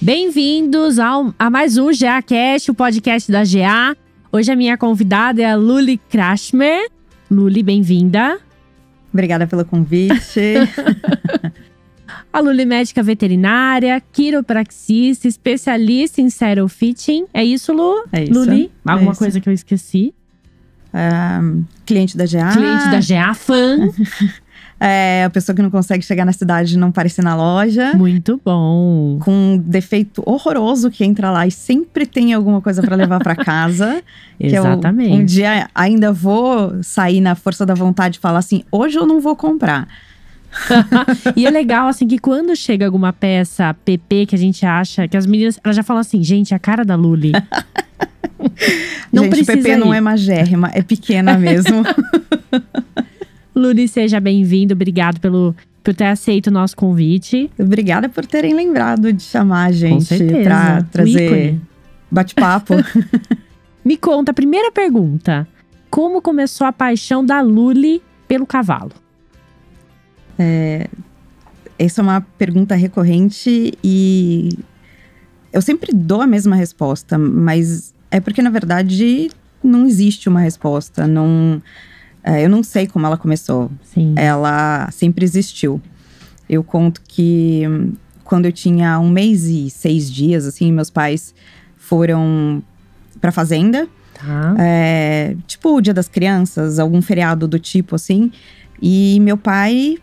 Bem-vindos a mais um GAcast, o podcast da GA. Hoje a minha convidada é a Luli Krashmer. Luli, bem-vinda. Obrigada pelo convite. A Luli é médica veterinária, quiropraxista, especialista em saddle fitting. É isso, Lu? É isso. Luli? Alguma isso. coisa que eu esqueci? Cliente da GA. Cliente da GA, fã. A pessoa que não consegue chegar na cidade e não aparecer na loja. Muito bom. Com um defeito horroroso que entra lá e sempre tem alguma coisa pra levar pra casa. Exatamente. Que um dia ainda vou sair na força da vontade e falar assim, hoje eu não vou comprar. E é legal, assim, que quando chega alguma peça PP que a gente acha, que as meninas, elas já falam assim, gente, a cara da Luli. Não gente, precisa PP ir. não é magérrima, é pequena mesmo. Luli, seja bem-vindo. Obrigado por ter aceito o nosso convite. Obrigada por terem lembrado de chamar a gente pra trazer bate-papo. Me conta, a primeira pergunta. Como começou a paixão da Luli pelo cavalo? Essa é uma pergunta recorrente e eu sempre dou a mesma resposta, mas é porque, na verdade, não existe uma resposta. Eu não sei como ela começou. Sim. Ela sempre existiu. Eu conto que quando eu tinha 1 mês e 6 dias, assim, meus pais foram pra fazenda. Tá. Tipo o Dia das Crianças, algum feriado do tipo, assim. E meu pai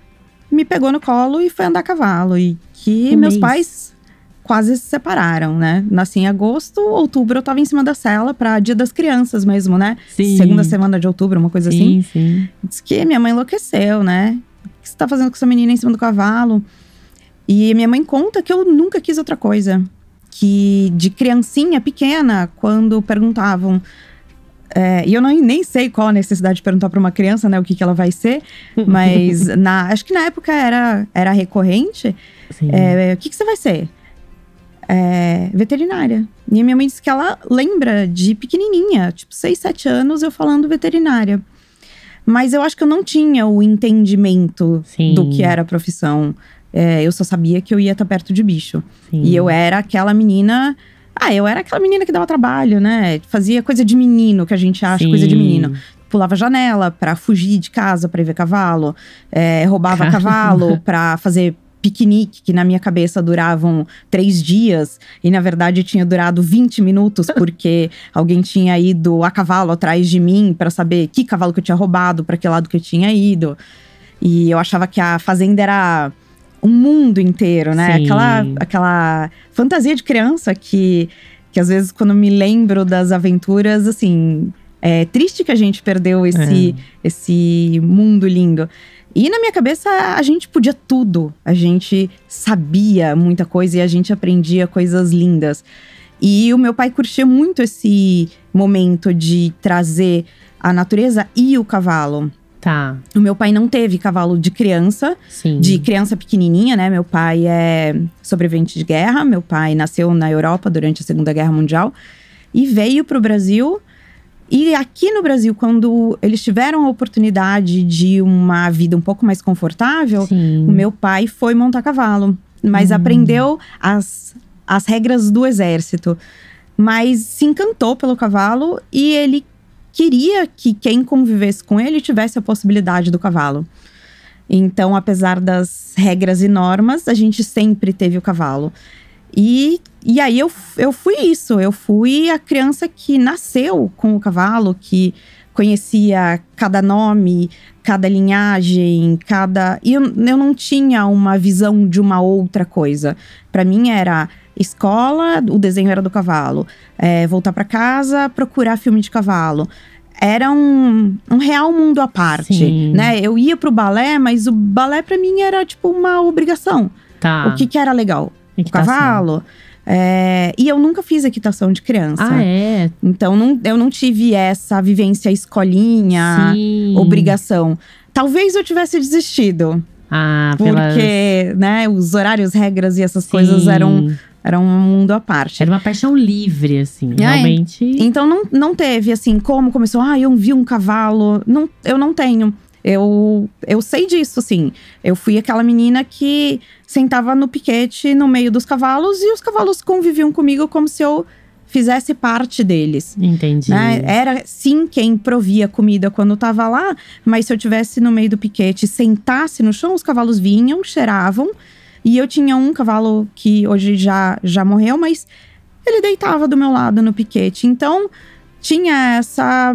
me pegou no colo e foi andar a cavalo. E que meus pais quase se separaram, né? Nasci em agosto, outubro eu tava em cima da sela pra Dia das Crianças mesmo, né? Sim. Segunda semana de outubro, uma coisa assim. Sim. Diz que minha mãe enlouqueceu, né? O que você tá fazendo com essa menina em cima do cavalo? E minha mãe conta que eu nunca quis outra coisa. Que de criancinha pequena, quando perguntavam… e eu nem sei qual a necessidade de perguntar pra uma criança, né? O que ela vai ser. Mas acho que na época era recorrente. O que você vai ser? Veterinária. E a minha mãe disse que ela lembra de pequenininha, tipo 6, 7 anos, eu falando veterinária. Mas eu acho que eu não tinha o entendimento do que era a profissão. Eu só sabia que eu ia estar perto de bicho. Sim. E eu era aquela menina… eu era aquela menina que dava trabalho, né? Fazia coisa de menino, que a gente acha coisa de menino. Pulava janela pra fugir de casa pra ir ver cavalo. Roubava cavalo pra fazer piquenique, que na minha cabeça duravam 3 dias. E na verdade tinha durado 20 minutos, porque alguém tinha ido a cavalo atrás de mim pra saber que cavalo que eu tinha roubado, pra que lado que eu tinha ido. E eu achava que a fazenda era um mundo inteiro, né? Aquela fantasia de criança que às vezes quando me lembro das aventuras, assim… É triste que a gente perdeu esse mundo lindo. E na minha cabeça, a gente podia tudo. A gente sabia muita coisa e a gente aprendia coisas lindas. E o meu pai curtia muito esse momento de trazer a natureza e o cavalo. Tá. O meu pai não teve cavalo de criança, de criança pequenininha, né? Meu pai é sobrevivente de guerra. Meu pai nasceu na Europa durante a Segunda Guerra Mundial e veio pro Brasil. E aqui no Brasil, quando eles tiveram a oportunidade de uma vida um pouco mais confortável, o meu pai foi montar cavalo. Mas aprendeu as regras do exército. Mas se encantou pelo cavalo e ele queria que quem convivesse com ele tivesse a possibilidade do cavalo. Então, apesar das regras e normas, a gente sempre teve o cavalo. E aí eu fui isso, eu fui a criança que nasceu com o cavalo, que conhecia cada nome, cada linhagem, E eu não tinha uma visão de uma outra coisa. Para mim era escola, o desenho era do cavalo. Voltar para casa, procurar filme de cavalo. Era um real mundo à parte, né? Eu ia pro balé, mas o balé para mim era tipo uma obrigação. Tá. O que era legal? Equitação. O cavalo. E eu nunca fiz equitação de criança. Então, eu não tive essa vivência escolinha, obrigação. Talvez eu tivesse desistido. Porque, né, os horários, regras e essas coisas eram um mundo à parte. Era uma paixão livre, assim, realmente. Então, não teve, assim, como começou… eu vi um cavalo. Não, eu não tenho. Eu sei disso, sim. Eu fui aquela menina que sentava no piquete no meio dos cavalos e os cavalos conviviam comigo como se eu fizesse parte deles. Entendi. Né? Era, sim, quem provia comida quando tava lá, mas se eu tivesse no meio do piquete e sentasse no chão, os cavalos vinham, cheiravam. E eu tinha um cavalo que hoje já morreu, mas ele deitava do meu lado no piquete. Então, tinha essa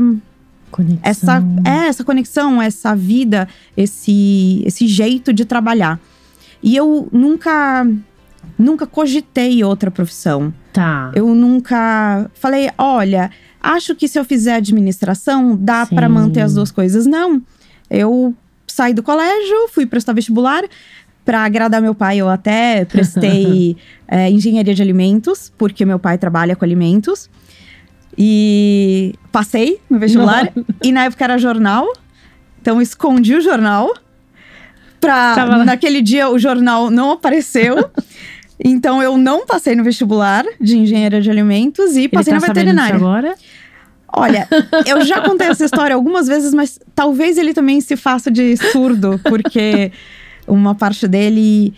conexão, essa vida, esse jeito de trabalhar. E eu nunca cogitei outra profissão. Tá. Eu nunca falei, olha, acho que se eu fizer administração, dá pra manter as duas coisas. Não. Eu saí do colégio, fui prestar vestibular. Pra agradar meu pai, eu até prestei engenharia de alimentos, porque meu pai trabalha com alimentos. E passei no vestibular. E na época era jornal. Então escondi o jornal. Naquele dia o jornal não apareceu. Então eu não passei no vestibular de engenharia de alimentos e passei na veterinária. Agora? Olha, eu já contei essa história algumas vezes, mas talvez ele também se faça de surdo, porque uma parte dele,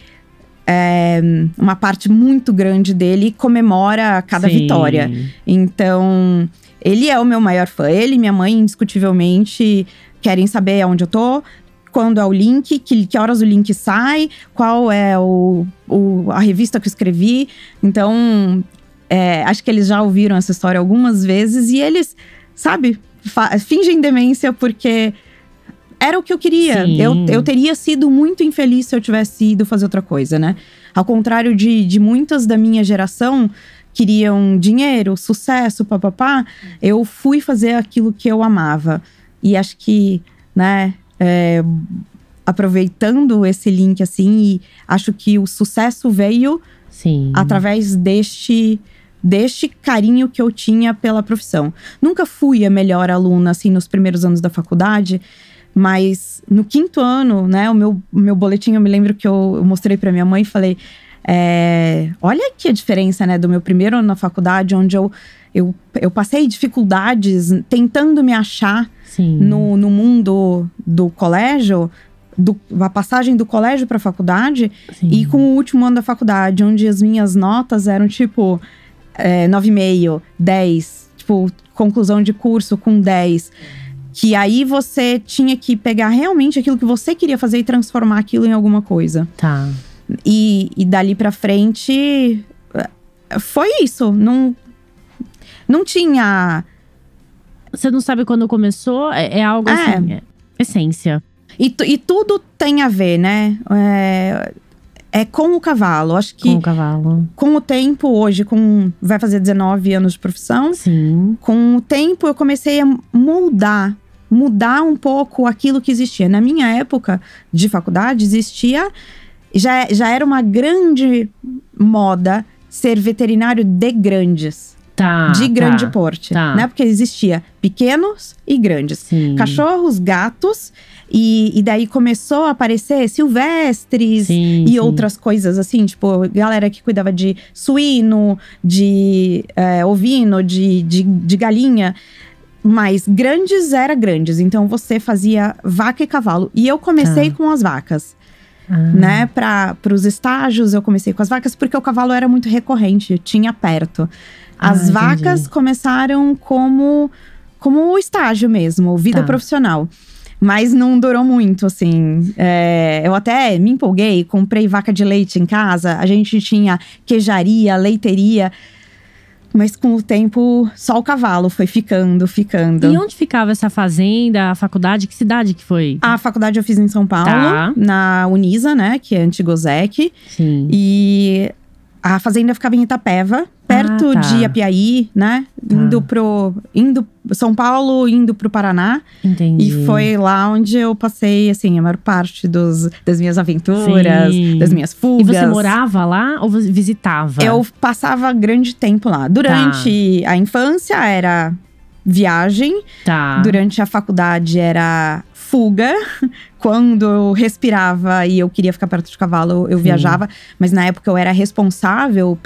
uma parte muito grande dele comemora cada vitória. Então, ele é o meu maior fã. Ele e minha mãe, indiscutivelmente, querem saber onde eu tô. Quando é o link, que horas o link sai, qual é a revista que eu escrevi. Então, acho que eles já ouviram essa história algumas vezes. E eles, sabe, fingem demência porque era o que eu queria. Eu teria sido muito infeliz se eu tivesse ido fazer outra coisa, né? Ao contrário de muitas da minha geração, queriam dinheiro, sucesso, papapá. Eu fui fazer aquilo que eu amava. E acho que, né… aproveitando esse link assim, e acho que o sucesso veio através deste carinho que eu tinha pela profissão. Nunca fui a melhor aluna assim nos primeiros anos da faculdade, mas no 5º ano, né, o meu boletim, eu me lembro que eu mostrei para minha mãe e falei, olha aqui a diferença, né, do meu primeiro ano na faculdade, onde eu passei dificuldades tentando me achar no mundo do colégio, a passagem do colégio para a faculdade, e com o último ano da faculdade, onde as minhas notas eram tipo 9,5, 10, tipo, conclusão de curso com 10. Que aí você tinha que pegar realmente aquilo que você queria fazer e transformar aquilo em alguma coisa. Tá. E dali pra frente, foi isso. Não tinha… Você não sabe quando começou? É algo assim, essência. E tudo tem a ver, né? Com o cavalo. Acho que… Com o cavalo. Com o tempo, hoje, vai fazer 19 anos de profissão. Sim. Com o tempo, eu comecei a mudar um pouco aquilo que existia. Na minha época de faculdade, existia… Já era uma grande moda ser veterinário de grandes. De grande porte, né? Porque existia pequenos e grandes. Sim. Cachorros, gatos. E daí começou a aparecer silvestres e outras coisas assim. Tipo, galera que cuidava de suíno, de ovino, de galinha. Mas grandes era grandes. Então, você fazia vaca e cavalo. E eu comecei com as vacas. Né? Para os estágios, eu comecei com as vacas. Porque o cavalo era muito recorrente, tinha perto. As vacas começaram como estágio mesmo, vida profissional. Mas não durou muito, assim. Eu até me empolguei, comprei vaca de leite em casa. A gente tinha queijaria, leiteria. Mas com o tempo, só o cavalo foi ficando. E onde ficava essa fazenda, a faculdade? Que cidade que foi? A faculdade eu fiz em São Paulo, na Unisa, né? Que é antigo ZEC. Sim. E a fazenda ficava em Itapeva, perto de Apiaí, né? Indo São Paulo, indo pro Paraná. Entendi. E foi lá onde eu passei, assim, a maior parte das minhas aventuras, das minhas fugas. E você morava lá ou visitava? Eu passava grande tempo lá. Durante a infância era viagem. Durante a faculdade era fuga. Quando eu respirava e eu queria ficar perto de cavalo, eu viajava. Mas na época eu era responsável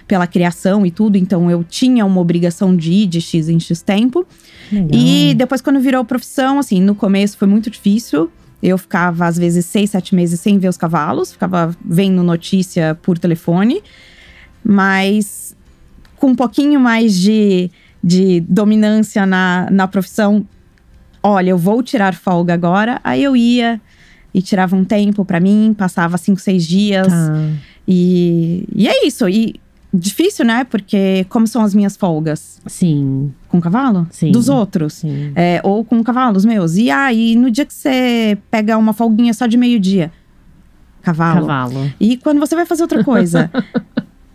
pela criação e tudo. Então eu tinha uma obrigação de ir de X em X tempo. Legal. E depois quando virou profissão, assim, no começo foi muito difícil. Eu ficava às vezes 6, 7 meses sem ver os cavalos. Ficava vendo notícia por telefone. Mas com um pouquinho mais de dominância na profissão. Olha, eu vou tirar folga agora. Aí eu ia e tirava um tempo pra mim. Passava 5, 6 dias. Tá. E é isso. E difícil, né? Porque como são as minhas folgas? Sim. Com cavalo? Sim. Dos outros. Sim. Ou com cavalos meus. E aí, no dia que você pega uma folguinha só de meio-dia? Cavalo. E quando você vai fazer outra coisa?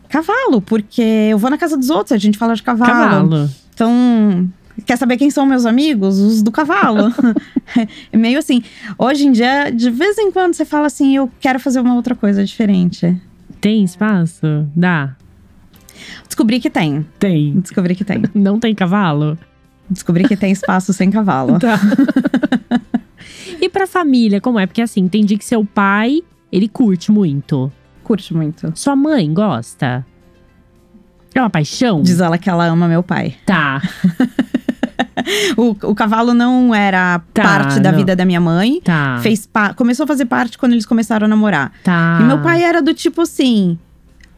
Cavalo. Porque eu vou na casa dos outros, a gente fala de cavalo. Então… Quer saber quem são meus amigos? Os do cavalo. É meio assim. Hoje em dia, de vez em quando, você fala assim… Eu quero fazer uma outra coisa diferente. Tem espaço? Dá? Descobri que tem. Descobri que tem. Não tem cavalo? Descobri que tem espaço sem cavalo. Tá. E pra família, como é? Porque assim, entendi que seu pai, ele curte muito. Curte muito. Sua mãe gosta? É uma paixão? Diz ela que ela ama meu pai. Tá. O cavalo não era parte da vida da minha mãe. Tá. Começou a fazer parte quando eles começaram a namorar. Tá. E meu pai era do tipo assim…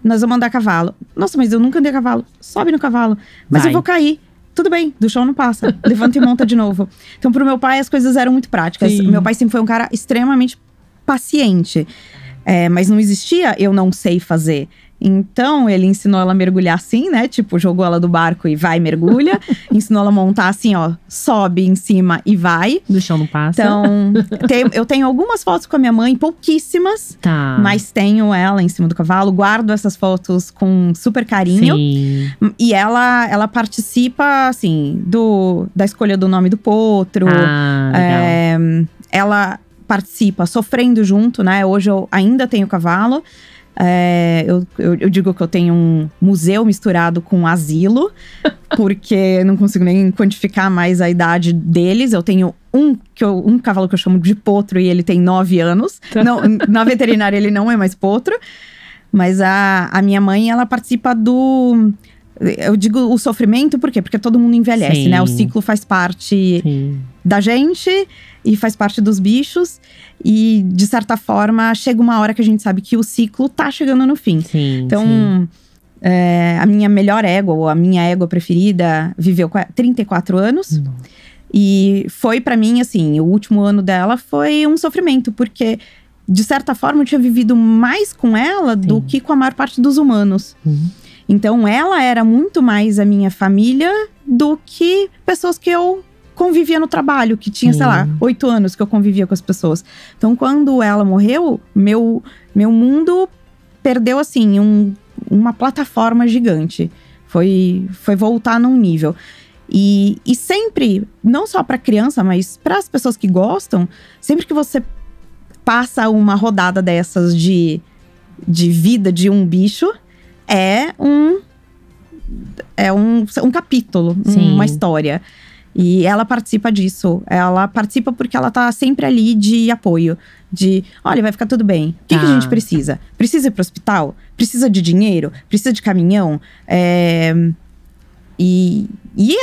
Nós vamos andar a cavalo. Nossa, mas eu nunca andei a cavalo. Sobe no cavalo. Mas eu vou cair. Tudo bem, do chão não passa. Levanta e monta de novo. Então, pro meu pai, as coisas eram muito práticas. Sim. Meu pai sempre foi um cara extremamente paciente. Mas não existia eu não sei fazer. Então, ele ensinou ela a mergulhar assim, né? Tipo, jogou ela do barco e vai, mergulha. Ensinou ela a montar assim, ó. Sobe em cima e vai. Do chão não passa. Então, eu tenho algumas fotos com a minha mãe, pouquíssimas. Tá. Mas tenho ela em cima do cavalo. Guardo essas fotos com super carinho. Sim. E ela participa, assim, da escolha do nome do potro. Legal. Ela participa sofrendo junto, né? Hoje eu ainda tenho cavalo. Eu digo que eu tenho um museu misturado com um asilo, porque não consigo nem quantificar mais a idade deles. Eu tenho um cavalo que eu chamo de potro e ele tem 9 anos. Não, na veterinária ele não é mais potro. Mas a minha mãe, ela participa do… Eu digo o sofrimento, por quê? Porque todo mundo envelhece, né? O ciclo faz parte da gente e faz parte dos bichos. E, de certa forma, chega uma hora que a gente sabe que o ciclo tá chegando no fim. Então, a minha melhor égua, ou a minha égua preferida, viveu 34 anos. E foi pra mim, assim, o último ano dela foi um sofrimento. Porque, de certa forma, eu tinha vivido mais com ela do que com a maior parte dos humanos. Então, ela era muito mais a minha família do que pessoas que eu convivia no trabalho, que tinha, sei lá, 8 anos que eu convivia com as pessoas. Então, quando ela morreu, meu mundo perdeu, assim, uma plataforma gigante. Foi voltar num nível. E sempre, não só para criança, mas para as pessoas que gostam, sempre que você passa uma rodada dessas de vida de um bicho, é um capítulo, uma história. E ela participa disso. Ela participa porque ela tá sempre ali de apoio. De, olha, vai ficar tudo bem. O que a gente precisa? Precisa ir pro hospital? Precisa de dinheiro? Precisa de caminhão? E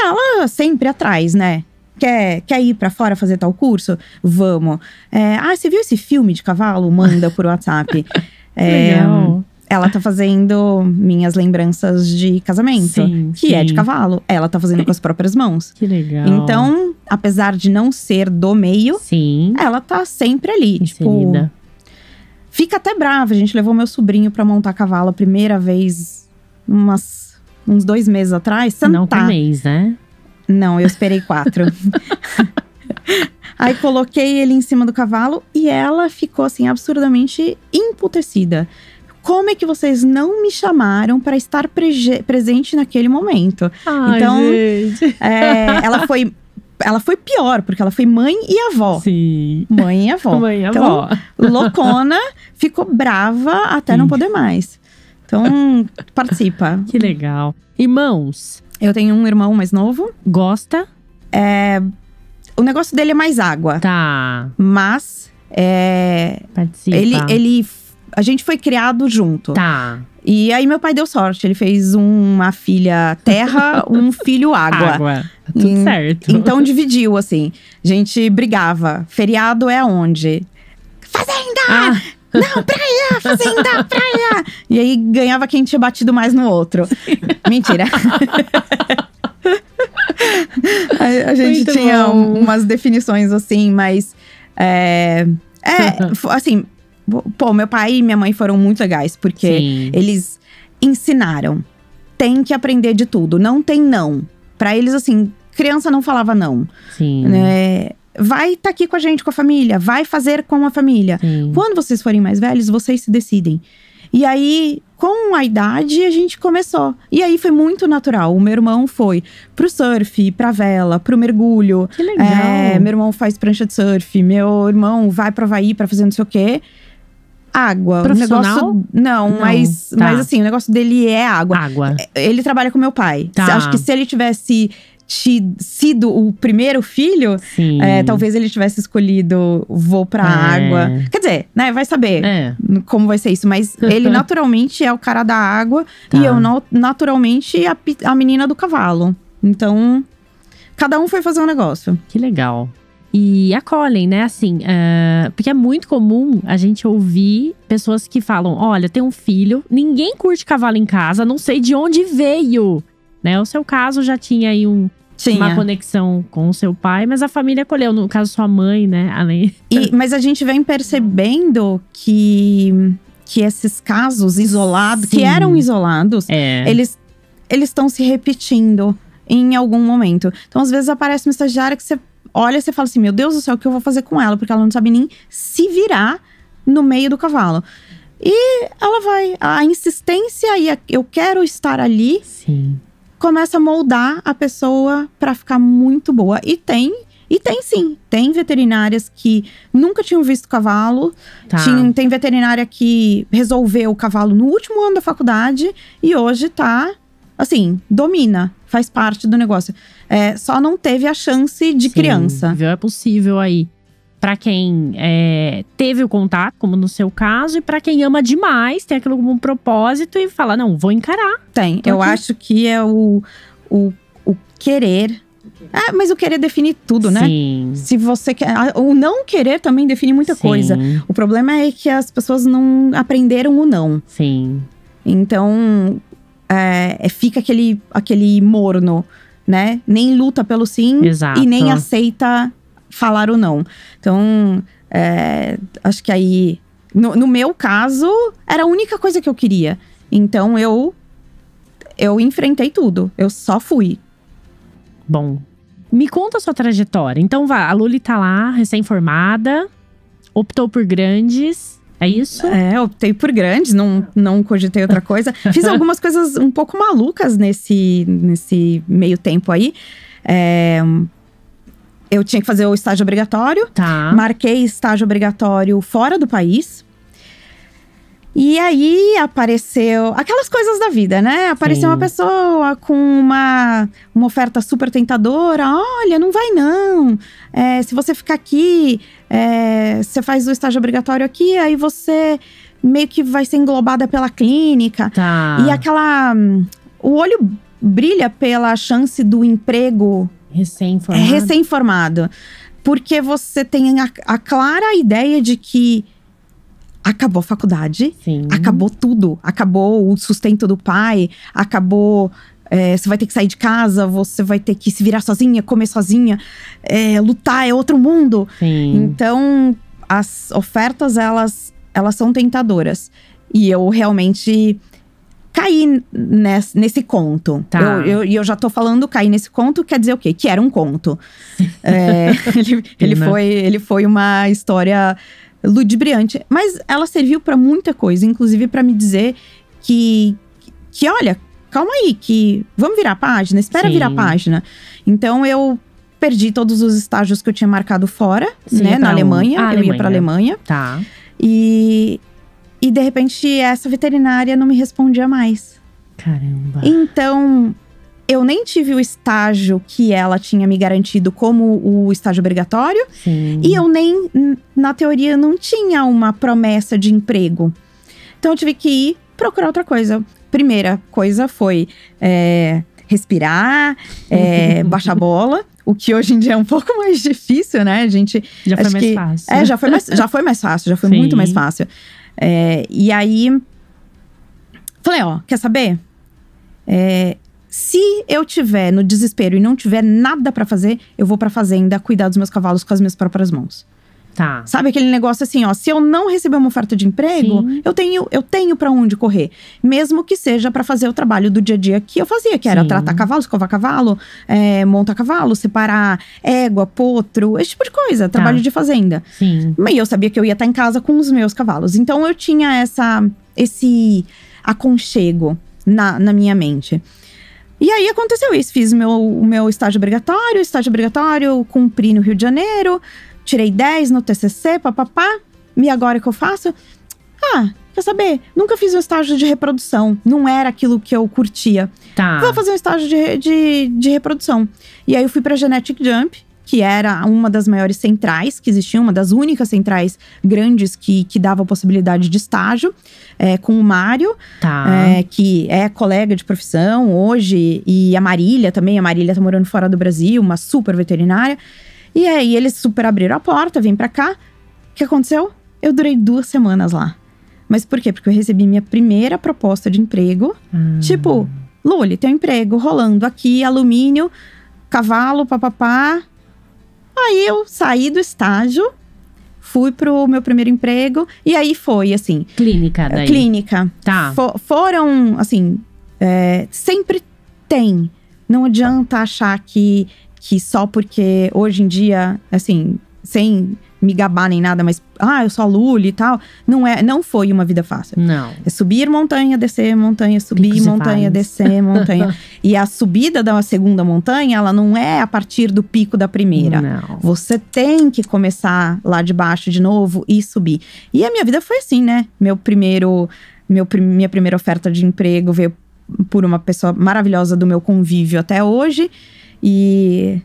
ela sempre atrás, né? Quer ir pra fora fazer tal curso? Vamos. Você viu esse filme de cavalo? Manda por WhatsApp. Legal. Ela tá fazendo minhas lembranças de casamento, que é de cavalo. Ela tá fazendo com as próprias mãos. Que legal. Então, apesar de não ser do meio, ela tá sempre ali. Inserida. Tipo, fica até brava. A gente levou meu sobrinho pra montar cavalo a primeira vez, uns 2 meses atrás. Não com um mês, né? Não, eu esperei 4. Aí coloquei ele em cima do cavalo e ela ficou assim, absurdamente emputecida. Como é que vocês não me chamaram para estar presente naquele momento? Ai, então, gente. Ela foi pior, porque ela foi mãe e avó. Sim. Mãe e avó. Mãe e então, avó. loucona, ficou brava até não poder mais. Então, participa. Que legal. Irmãos? Eu tenho um irmão mais novo. Gosta? O negócio dele é mais água. Tá. Mas participa. A gente foi criado junto. Tá. E aí meu pai deu sorte. Ele fez uma filha terra, um filho água. Tudo certo. Então dividiu, assim. A gente brigava. Feriado é onde? Fazenda! Não, praia! Fazenda, praia! E aí ganhava quem tinha batido mais no outro. Mentira. A gente muito tinha umas definições assim, mas… assim… Pô, meu pai e minha mãe foram muito legais. Porque Sim. eles ensinaram. Tem que aprender de tudo. Não tem não. Pra eles, assim… Criança não falava não. Sim. Vai estar aqui com a gente, com a família. Vai fazer com a família. Sim. Quando vocês forem mais velhos, vocês se decidem. E aí, com a idade, a gente começou. E aí, foi muito natural. O meu irmão foi pro surf, pra vela, pro mergulho. Que legal. Meu irmão faz prancha de surf. Meu irmão vai pro Havaí pra fazer não sei o quê. Água. Profissional? O negócio, não, mas assim, o negócio dele é água. Água. Ele trabalha com meu pai. Tá. Acho que se ele tivesse sido o primeiro filho, talvez ele tivesse escolhido vou pra água. Quer dizer, né, vai saber como vai ser isso. Mas ele naturalmente é o cara da água. Tá. E eu naturalmente a menina do cavalo. Então, cada um foi fazer um negócio. Que legal. E acolhem, né, assim, porque é muito comum a gente ouvir pessoas que falam, olha, tem um filho, ninguém curte cavalo em casa, não sei de onde veio, né? O seu caso já tinha aí uma conexão com o seu pai, mas a família acolheu, no caso sua mãe, né, além… Mas a gente vem percebendo que esses casos isolados, que eram isolados, eles estão se repetindo em algum momento. Então, às vezes aparece uma estagiária que você olha e você fala assim, meu Deus do céu, o que eu vou fazer com ela? Porque ela não sabe nem se virar no meio do cavalo. E ela vai, a insistência e eu quero estar ali, começa a moldar a pessoa pra ficar muito boa. E tem sim, tem veterinárias que nunca tinham visto cavalo. Tá. Tem veterinária que resolveu o cavalo no último ano da faculdade e hoje tá… Assim, domina, faz parte do negócio. Só não teve a chance de criança. É possível aí. Pra quem teve o contato, como no seu caso. E pra quem ama demais, tem aquilo como um propósito. E fala, não, vou encarar. Tem, eu acho que é o querer… mas o querer define tudo, né? Sim. Se você quer… O não querer também define muita coisa. O problema é que as pessoas não aprenderam o não. Sim. Então… fica aquele morno, né? Nem luta pelo sim. Exato. E nem aceita falar o não. Então, acho que aí… No meu caso, era a única coisa que eu queria. Então, eu enfrentei tudo. Eu só fui. Bom, me conta a sua trajetória. Então, a Luli tá lá, recém-formada. Optou por grandes… É isso? Optei por grandes, não cogitei outra coisa. Fiz algumas coisas um pouco malucas nesse meio tempo aí. Eu tinha que fazer o estágio obrigatório. Tá. Marquei estágio obrigatório fora do país. E aí apareceu… Aquelas coisas da vida, né? Apareceu uma pessoa com uma oferta super tentadora. Olha, não vai não. Se você ficar aqui… você faz o estágio obrigatório aqui, aí você meio que vai ser englobada pela clínica. Tá. E o olho brilha pela chance do emprego recém-formado. Porque você tem a clara ideia de que acabou a faculdade, acabou tudo. Acabou o sustento do pai, acabou… você vai ter que sair de casa, você vai ter que se virar sozinha, comer sozinha. Lutar é outro mundo. Então, as ofertas, elas são tentadoras. E eu realmente caí nesse conto. Tá. Eu já tô falando cair nesse conto, quer dizer o quê? Que era um conto. Ele foi uma história ludibriante. Mas ela serviu pra muita coisa. Inclusive pra me dizer que olha… Calma aí, que vamos virar a página, espera virar a página. Então, eu perdi todos os estágios que eu tinha marcado fora, né? Na Alemanha, eu ia pra Alemanha. Tá. E de repente, essa veterinária não me respondia mais. Caramba. Então, eu nem tive o estágio que ela tinha me garantido como o estágio obrigatório. Sim. E eu nem, na teoria, não tinha uma promessa de emprego. Então eu tive que ir procurar outra coisa. Primeira coisa foi respirar, baixar a bola. O que hoje em dia é um pouco mais difícil, né? A gente… Já foi mais fácil. Já foi mais fácil, já foi muito mais fácil. E aí, falei, quer saber? Se eu tiver no desespero e não tiver nada pra fazer, eu vou pra fazenda cuidar dos meus cavalos com as minhas próprias mãos. Tá. Sabe aquele negócio assim, se eu não receber uma oferta de emprego, eu tenho pra onde correr. Mesmo que seja pra fazer o trabalho do dia a dia que eu fazia, que era tratar cavalo, escovar cavalo, montar cavalo, separar égua, potro, esse tipo de coisa, trabalho de fazenda. Sim. Mas eu sabia que eu ia estar em casa com os meus cavalos. Então eu tinha esse aconchego na minha mente. E aí aconteceu isso, fiz o meu estágio obrigatório, cumpri no Rio de Janeiro, tirei 10 no TCC, papapá. E agora o que eu faço? Quer saber? Nunca fiz um estágio de reprodução, não era aquilo que eu curtia. Tá. Vou fazer um estágio de reprodução. E aí eu fui pra Genetic Jump, que era uma das maiores centrais que existiam, uma das únicas centrais grandes que dava a possibilidade de estágio, com o Mário, que é colega de profissão hoje, e a Marília também. A Marília tá morando fora do Brasil, uma super veterinária. E aí eles super abriram a porta, vem pra cá. O que aconteceu? Eu durei 2 semanas lá. Mas por quê? Porque eu recebi minha primeira proposta de emprego. Tipo, Luli, tem um emprego rolando aqui, alumínio, cavalo, papapá. Aí eu saí do estágio, fui pro meu primeiro emprego. E aí foi, assim… Clínica daí? Clínica. Tá. Foram, assim… sempre tem. Não adianta achar que só porque hoje em dia, assim… sem me gabar nem nada, mas… eu sou a Luli e tal. Não foi uma vida fácil. Não. É subir montanha, descer montanha, subir Picos montanha, descer montanha. E a subida da segunda montanha, ela não é a partir do pico da primeira. Não. Você tem que começar lá de baixo de novo e subir. E a minha vida foi assim, né? Minha primeira oferta de emprego veio por uma pessoa maravilhosa do meu convívio até hoje. E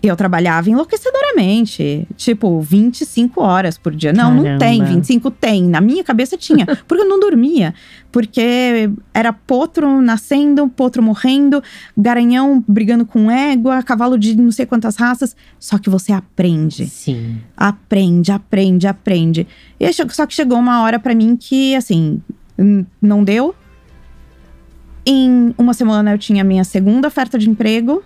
eu trabalhava enlouquecedoramente. Tipo, 25 horas por dia. Não, Caramba. não tem. 25 tem. Na minha cabeça tinha. Porque eu não dormia. Porque era potro nascendo, potro morrendo, garanhão brigando com égua, cavalo de não sei quantas raças. Só que você aprende. Sim. Aprende. E só que chegou uma hora pra mim que, assim, não deu. Em uma semana eu tinha a minha segunda oferta de emprego.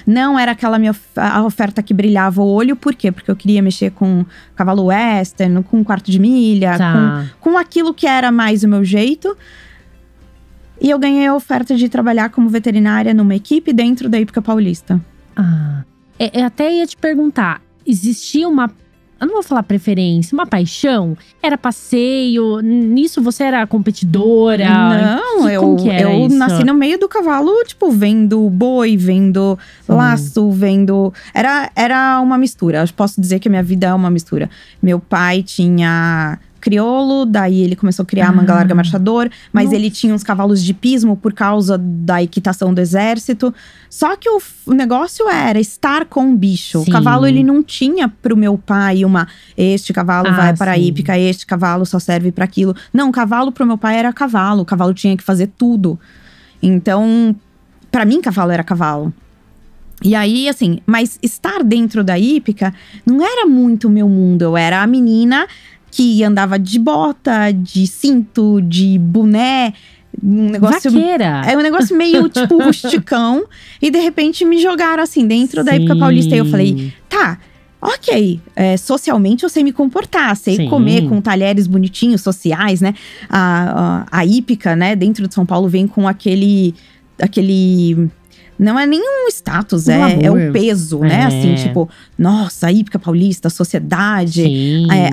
Não era aquela a oferta que brilhava o olho. Por quê? Porque eu queria mexer com cavalo western, com quarto de milha, com aquilo que era mais o meu jeito. E eu ganhei a oferta de trabalhar como veterinária numa equipe dentro da Hípica Paulista. Eu até ia te perguntar, existia uma… eu não vou falar preferência, uma paixão? Era passeio? Nisso você era competidora? Não, eu nasci no meio do cavalo, tipo, vendo boi, vendo laço, vendo… Era uma mistura. Eu posso dizer que a minha vida é uma mistura. Meu pai tinha crioulo, daí ele começou a criar manga larga marchador, mas ele tinha uns cavalos de pismo por causa da equitação do exército. Só que o negócio era estar com o bicho. Sim. O cavalo, ele não tinha pro meu pai este cavalo vai para a hípica, este cavalo só serve para aquilo. Não, o cavalo pro meu pai era cavalo. O cavalo tinha que fazer tudo. Então, para mim, cavalo era cavalo. E aí, assim, mas estar dentro da hípica não era muito o meu mundo. Eu era a menina que andava de bota, de cinto, de boné. Um negócio… vaqueira! É um negócio meio, tipo, rusticão. E de repente me jogaram, assim, dentro da Hípica Paulista. E eu falei, ok, socialmente eu sei me comportar. Sei comer com talheres bonitinhos, sociais, né? A hípica, né, dentro de São Paulo vem com aquele… Não é nenhum status, é o peso, né? Assim, tipo, nossa, a Hípica Paulista, sociedade,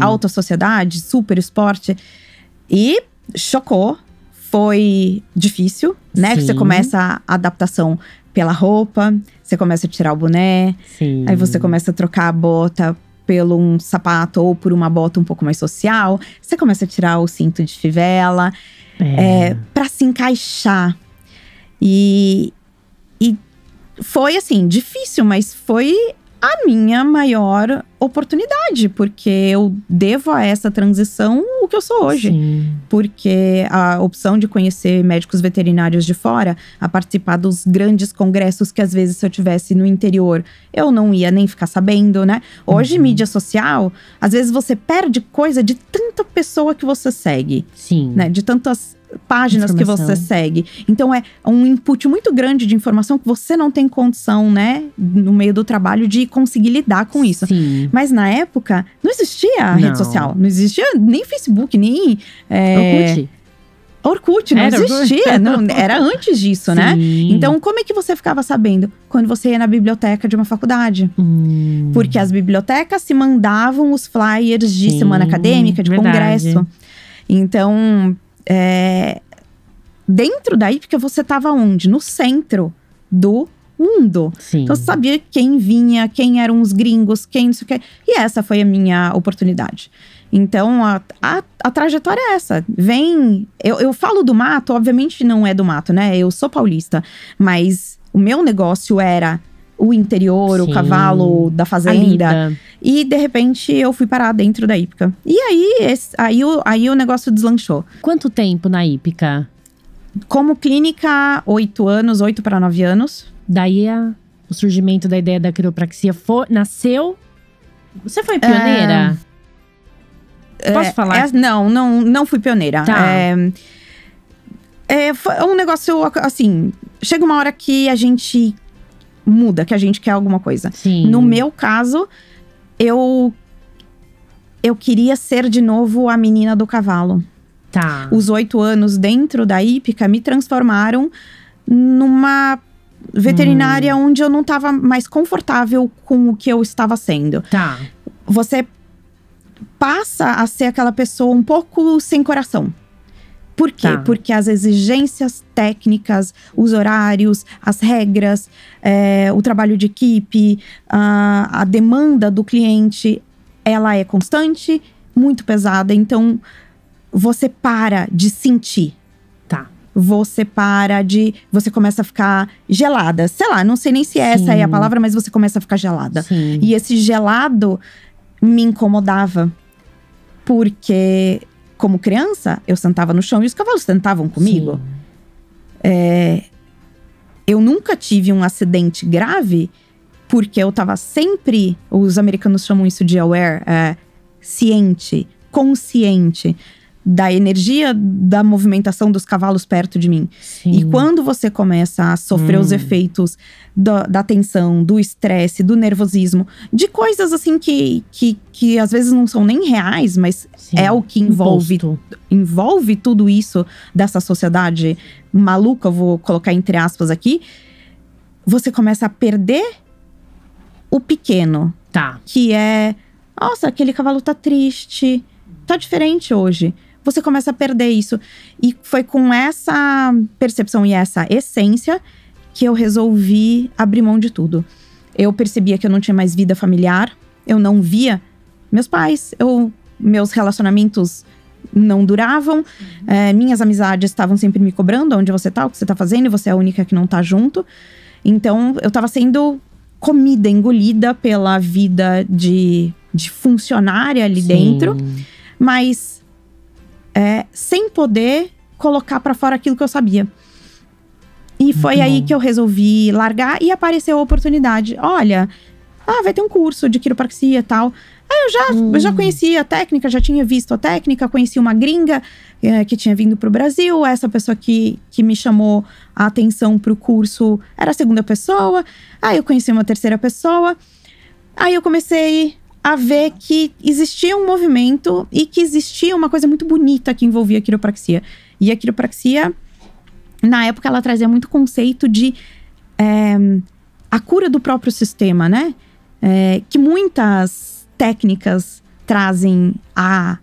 alta sociedade, super esporte. E chocou, foi difícil, né? Você começa a adaptação pela roupa, você começa a tirar o boné, aí você começa a trocar a bota pelo um sapato ou por uma bota um pouco mais social. Você começa a tirar o cinto de fivela, pra se encaixar. E foi assim, difícil, mas foi a minha maior oportunidade, porque eu devo a essa transição o que eu sou hoje. Sim. Porque a opção de conhecer médicos veterinários de fora, a participar dos grandes congressos que às vezes se eu tivesse no interior, eu não ia nem ficar sabendo, né? Hoje, mídia social, às vezes você perde coisa de tanta pessoa que você segue. Sim. Né? De tantas páginas que você segue. Então é um input muito grande de informação que você não tem condição, né, no meio do trabalho, de conseguir lidar com isso. Sim. Mas na época, não existia rede social. Não existia nem Facebook, nem… Orkut não existia, não, era antes disso, né? Então, como é que você ficava sabendo? Quando você ia na biblioteca de uma faculdade. Porque as bibliotecas se mandavam os flyers de semana acadêmica, de congresso. Então… dentro da Ípica, você estava onde? No centro do mundo. Sim. Então, você sabia quem vinha, quem eram os gringos, quem não sei o quê. E essa foi a minha oportunidade. Então, a trajetória é essa. Eu falo do mato, obviamente não é do mato, né? Eu sou paulista. Mas o meu negócio era o interior, o cavalo da fazenda. E, de repente, eu fui parar dentro da Ípica. E aí o negócio deslanchou. Quanto tempo na Ípica? Como clínica, 8 para 9 anos. Daí, o surgimento da ideia da quiropraxia nasceu… Você foi pioneira? Posso falar? Não fui pioneira. Tá. Foi um negócio, assim… Chega uma hora que a gente muda, que a gente quer alguma coisa. Sim. No meu caso, eu queria ser de novo a menina do cavalo. Tá. Os 8 anos dentro da Ípica me transformaram numa veterinária onde eu não estava mais confortável com o que eu estava sendo. Tá. Você passa a ser aquela pessoa um pouco sem coração. Por quê? Tá. Porque as exigências técnicas, os horários, as regras, o trabalho de equipe, a demanda do cliente, ela é constante, muito pesada. Então, você para de sentir. Tá. Você começa a ficar gelada. Sei lá, não sei nem se essa é a palavra, mas você começa a ficar gelada. Sim. E esse gelado me incomodava. Porque… Como criança, eu sentava no chão e os cavalos sentavam comigo. Eu nunca tive um acidente grave, porque eu tava sempre… Os americanos chamam isso de aware, ciente, consciente da energia da movimentação dos cavalos perto de mim. Sim. E quando você começa a sofrer os efeitos da tensão, do estresse, do nervosismo, de coisas assim que às vezes não são nem reais, mas é o que envolve tudo isso dessa sociedade maluca, eu vou colocar entre aspas aqui, você começa a perder o pequeno. Tá. Que é, nossa, aquele cavalo tá triste, tá diferente hoje. Você começa a perder isso. E foi com essa percepção e essa essência que eu resolvi abrir mão de tudo. Eu percebia que eu não tinha mais vida familiar. Eu não via meus pais. Meus relacionamentos não duravam. Minhas amizades estavam sempre me cobrando. Onde você tá, o que você tá fazendo. E você é a única que não tá junto. Então, eu tava sendo comida, engolida pela vida de funcionária ali dentro. Mas… sem poder colocar pra fora aquilo que eu sabia. E foi aí que eu resolvi largar e apareceu a oportunidade. Olha, vai ter um curso de quiropraxia e tal. Aí eu já conhecia a técnica, já tinha visto a técnica, conheci uma gringa que tinha vindo pro Brasil. Essa pessoa que me chamou a atenção pro curso era a segunda pessoa. Aí eu conheci uma terceira pessoa. Aí eu comecei a ver que existia um movimento e que existia uma coisa muito bonita que envolvia a quiropraxia. E a quiropraxia, na época, ela trazia muito conceito de a cura do próprio sistema, né? Que muitas técnicas trazem a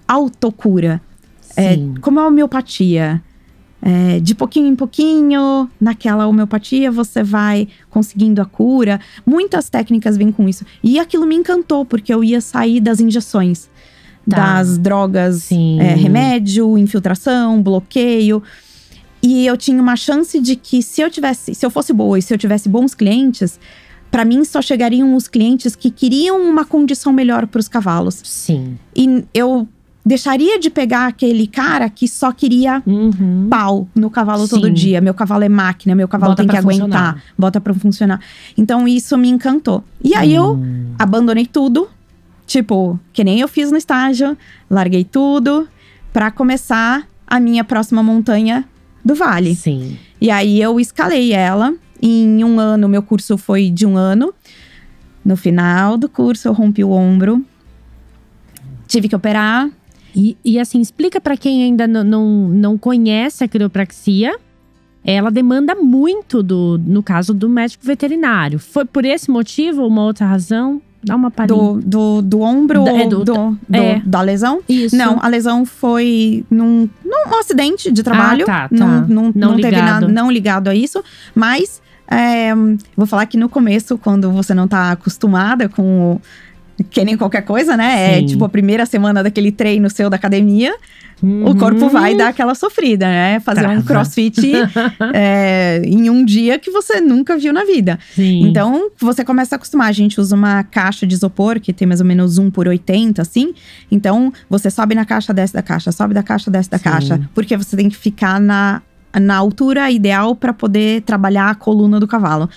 autocura. Como a homeopatia. De pouquinho em pouquinho, naquela homeopatia, você vai conseguindo a cura. Muitas técnicas vêm com isso. E aquilo me encantou, porque eu ia sair das injeções. Das drogas, remédio, infiltração, bloqueio. E eu tinha uma chance de que se eu fosse boa e se eu tivesse bons clientes, pra mim só chegariam os clientes que queriam uma condição melhor pros cavalos. Sim. E eu deixaria de pegar aquele cara que só queria pau no cavalo todo dia. Meu cavalo é máquina, meu cavalo tem que aguentar. Bota pra funcionar. Então isso me encantou. E aí eu abandonei tudo. Tipo, que nem eu fiz no estágio. Larguei tudo pra começar a minha próxima montanha do Vale. Sim. E aí eu escalei ela. Em 1 ano, meu curso foi de 1 ano. No final do curso, eu rompi o ombro. Tive que operar. E assim, explica pra quem ainda não conhece a quiropraxia. Ela demanda muito no caso do médico veterinário. Foi por esse motivo ou uma outra razão? Dá uma palhinha. Do ombro da lesão? Isso. Não, a lesão foi num acidente de trabalho. Tá. Não teve nada não ligado a isso. Mas, vou falar que no começo, quando você não tá acostumada com que nem qualquer coisa, né? Sim. É tipo a primeira semana daquele treino seu da academia. O corpo vai dar aquela sofrida, né? Fazer um crossfit em um dia que você nunca viu na vida. Sim. Então, você começa a acostumar. A gente usa uma caixa de isopor, que tem mais ou menos 1/80, assim. Então, você sobe na caixa, desce da caixa. Sobe da caixa, desce da caixa. Porque você tem que ficar na altura ideal para poder trabalhar a coluna do cavalo.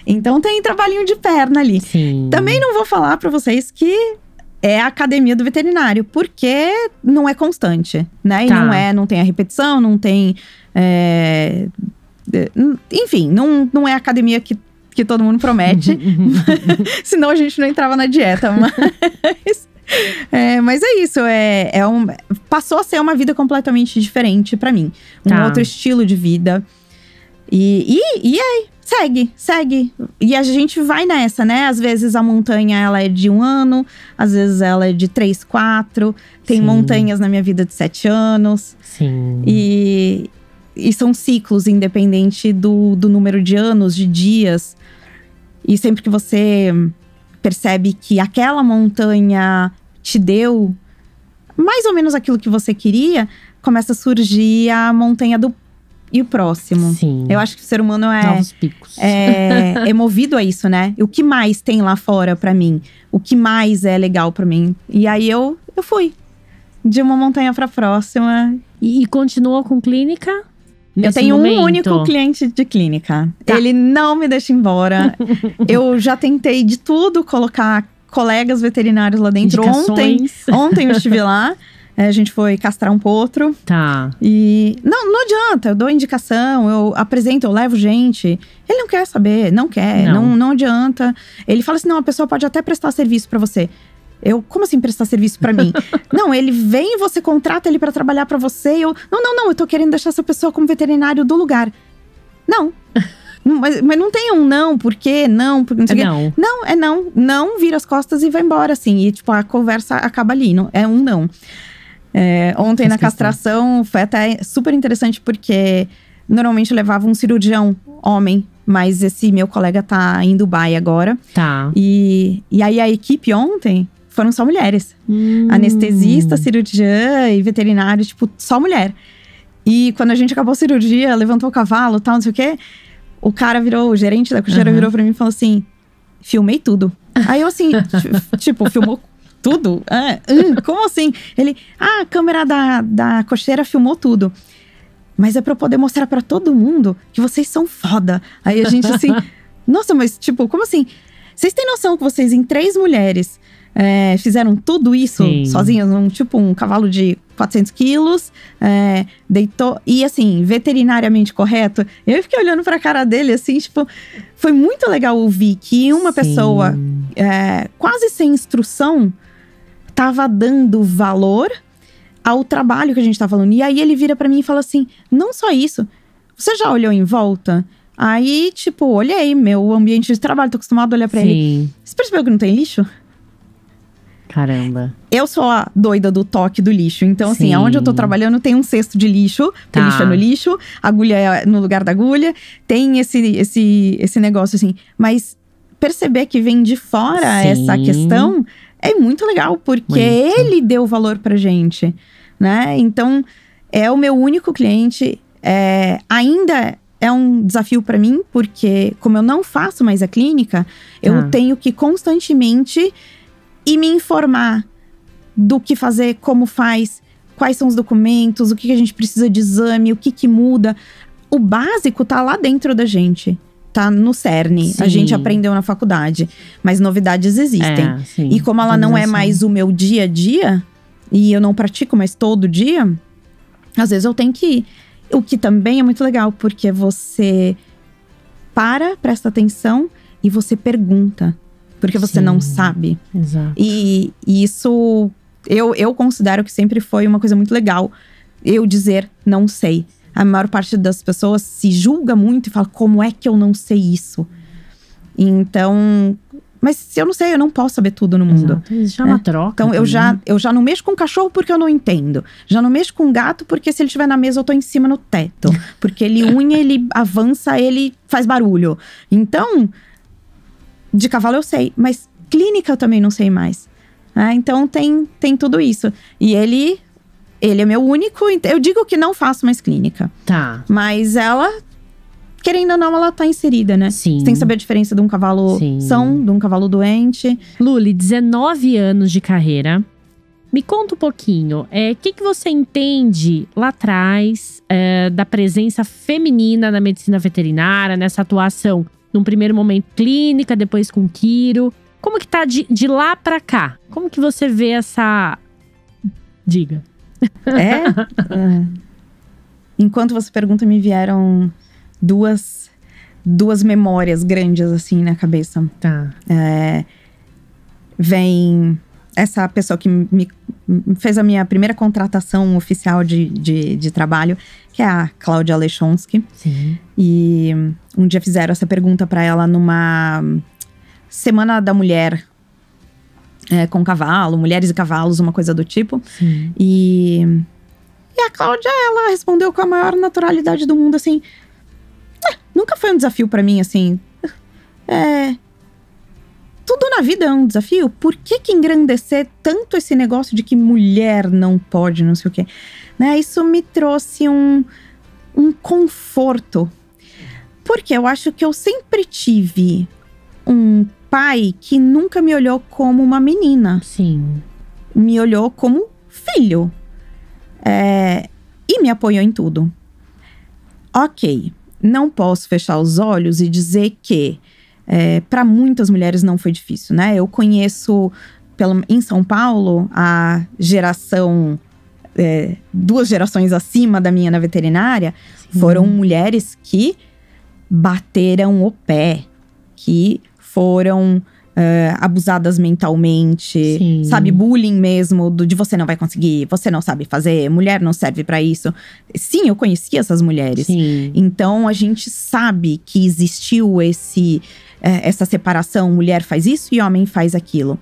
Então, tem trabalhinho de perna ali. Sim. Também não vou falar para vocês que é a academia do veterinário, porque não é constante, né? E não tem a repetição, não tem… enfim, não é a academia que todo mundo promete. Senão a gente não entrava na dieta. Mas é isso, passou a ser uma vida completamente diferente pra mim. Um outro estilo de vida. E aí, segue. E a gente vai nessa, né? Às vezes a montanha, ela é de 1 ano. Às vezes ela é de 3, 4. Tem montanhas na minha vida de 7 anos. Sim. E são ciclos, independente do número de anos, de dias. E sempre que você percebe que aquela montanha te deu mais ou menos aquilo que você queria, começa a surgir a montanha e o próximo. Sim. Eu acho que o ser humano novos picos. É movido a isso, né? O que mais tem lá fora pra mim? O que mais é legal pra mim? E aí eu fui de uma montanha pra próxima. E continua com clínica? Eu tenho um único cliente de clínica. Tá. Ele não me deixa embora. Eu já tentei de tudo colocar colegas veterinários lá dentro. Ontem eu estive lá. A gente foi castrar um potro. Tá. E não adianta, eu dou indicação, eu apresento, eu levo gente. Ele não quer saber, não quer, não adianta. Ele fala assim, não, a pessoa pode até prestar serviço pra você. Como assim prestar serviço pra mim? Não, ele vem, você contrata ele pra trabalhar pra você. Não, eu tô querendo deixar essa pessoa como veterinário do lugar. Não. Mas não tem um não, por quê? Não, porque não sei o quê. Não, é não. Não, vira as costas e vai embora, assim. E tipo, a conversa acaba ali, não, é um não. Ontem na castração foi até super interessante porque normalmente eu levava um cirurgião homem, mas esse meu colega tá em Dubai agora. Tá. E aí a equipe ontem foram só mulheres. Anestesista, cirurgiã e veterinário, tipo, só mulher. E quando a gente acabou a cirurgia, levantou o cavalo e tal, não sei o quê. O cara o gerente da cocheira virou pra mim e falou assim, filmei tudo. Aí eu assim, tipo, filmou tudo? Como assim? Ele, a câmera da cocheira filmou tudo. Mas é pra eu poder mostrar pra todo mundo que vocês são foda. Aí a gente assim, nossa, mas tipo, como assim? Vocês têm noção que vocês, em 3 mulheres, fizeram tudo isso sozinhas? Um cavalo de 400 quilos, deitou… E assim, veterinariamente correto. Eu fiquei olhando pra cara dele assim, tipo… Foi muito legal ouvir que uma pessoa, quase sem instrução, tava dando valor ao trabalho que a gente tá falando. E aí ele vira pra mim e fala assim, não só isso, você já olhou em volta? Aí, tipo, olhei, meu ambiente de trabalho, tô acostumado a olhar pra ele. Você percebeu que não tem lixo? Caramba. Eu sou a doida do toque do lixo. Então, assim, aonde eu tô trabalhando tem um cesto de lixo. Tem lixo no lixo, agulha é no lugar da agulha. Tem esse negócio, assim. Mas perceber que vem de fora essa questão é muito legal. Porque ele deu valor pra gente, né? Então, é o meu único cliente. ainda é um desafio para mim, porque como eu não faço mais a clínica, eu tenho que constantemente ir me informar do que fazer, como faz, quais são os documentos, o que a gente precisa de exame, o que muda. O básico tá lá dentro da gente. Tá no CERN, sim. A gente aprendeu na faculdade. Mas novidades existem. E como ela não é mais o meu dia a dia, e eu não pratico mais todo dia, às vezes eu tenho que ir. O que também é muito legal, porque você presta atenção e você pergunta. Porque você não sabe. Exato. E isso, eu considero que sempre foi uma coisa muito legal. Eu dizer, não sei. A maior parte das pessoas se julga muito e fala, como é que eu não sei isso? Então, mas se eu não sei, eu não posso saber tudo no mundo. Existe uma troca. Então, eu já não mexo com cachorro porque eu não entendo. Já não mexo com gato porque se ele estiver na mesa, eu tô em cima no teto. Porque ele unha, ele avança, ele faz barulho. Então, de cavalo eu sei, mas clínica eu também não sei mais. Então, tem tudo isso. E ele é meu único… Eu digo que não faço mais clínica. Tá. Mas ela, querendo ou não, ela tá inserida, né? Sim. Você tem que saber a diferença de um cavalo são, de um cavalo doente. Luli, 19 anos de carreira. Me conta um pouquinho. O que você entende lá atrás da presença feminina na medicina veterinária, nessa atuação? Num primeiro momento clínica, depois com quiro. Como que tá de lá pra cá? Como que você vê essa… Diga. Enquanto você pergunta, me vieram duas memórias grandes, assim, na cabeça. Tá. Vem essa pessoa que me fez a minha primeira contratação oficial de trabalho, que é a Cláudia Lechonsky. Sim. E um dia fizeram essa pergunta pra ela numa Semana da Mulher, com cavalo, mulheres e cavalos, uma coisa do tipo. Sim. E a Cláudia, ela respondeu com a maior naturalidade do mundo, assim… nunca foi um desafio pra mim, assim… tudo na vida é um desafio. Por que engrandecer tanto esse negócio de que mulher não pode, não sei o quê? Né? Isso me trouxe um conforto. Porque eu acho que eu sempre tive um pai que nunca me olhou como uma menina. Sim. Me olhou como filho. E me apoiou em tudo. Ok, não posso fechar os olhos e dizer que para muitas mulheres não foi difícil, né? Eu conheço, em São Paulo, a geração… 2 gerações acima da minha na veterinária, foram mulheres que bateram o pé, que foram abusadas mentalmente, sim. Sabe, bullying mesmo, de você não vai conseguir, você não sabe fazer, mulher não serve pra isso. Sim, eu conheci essas mulheres. Sim. Então, a gente sabe que existiu essa separação, mulher faz isso e homem faz aquilo.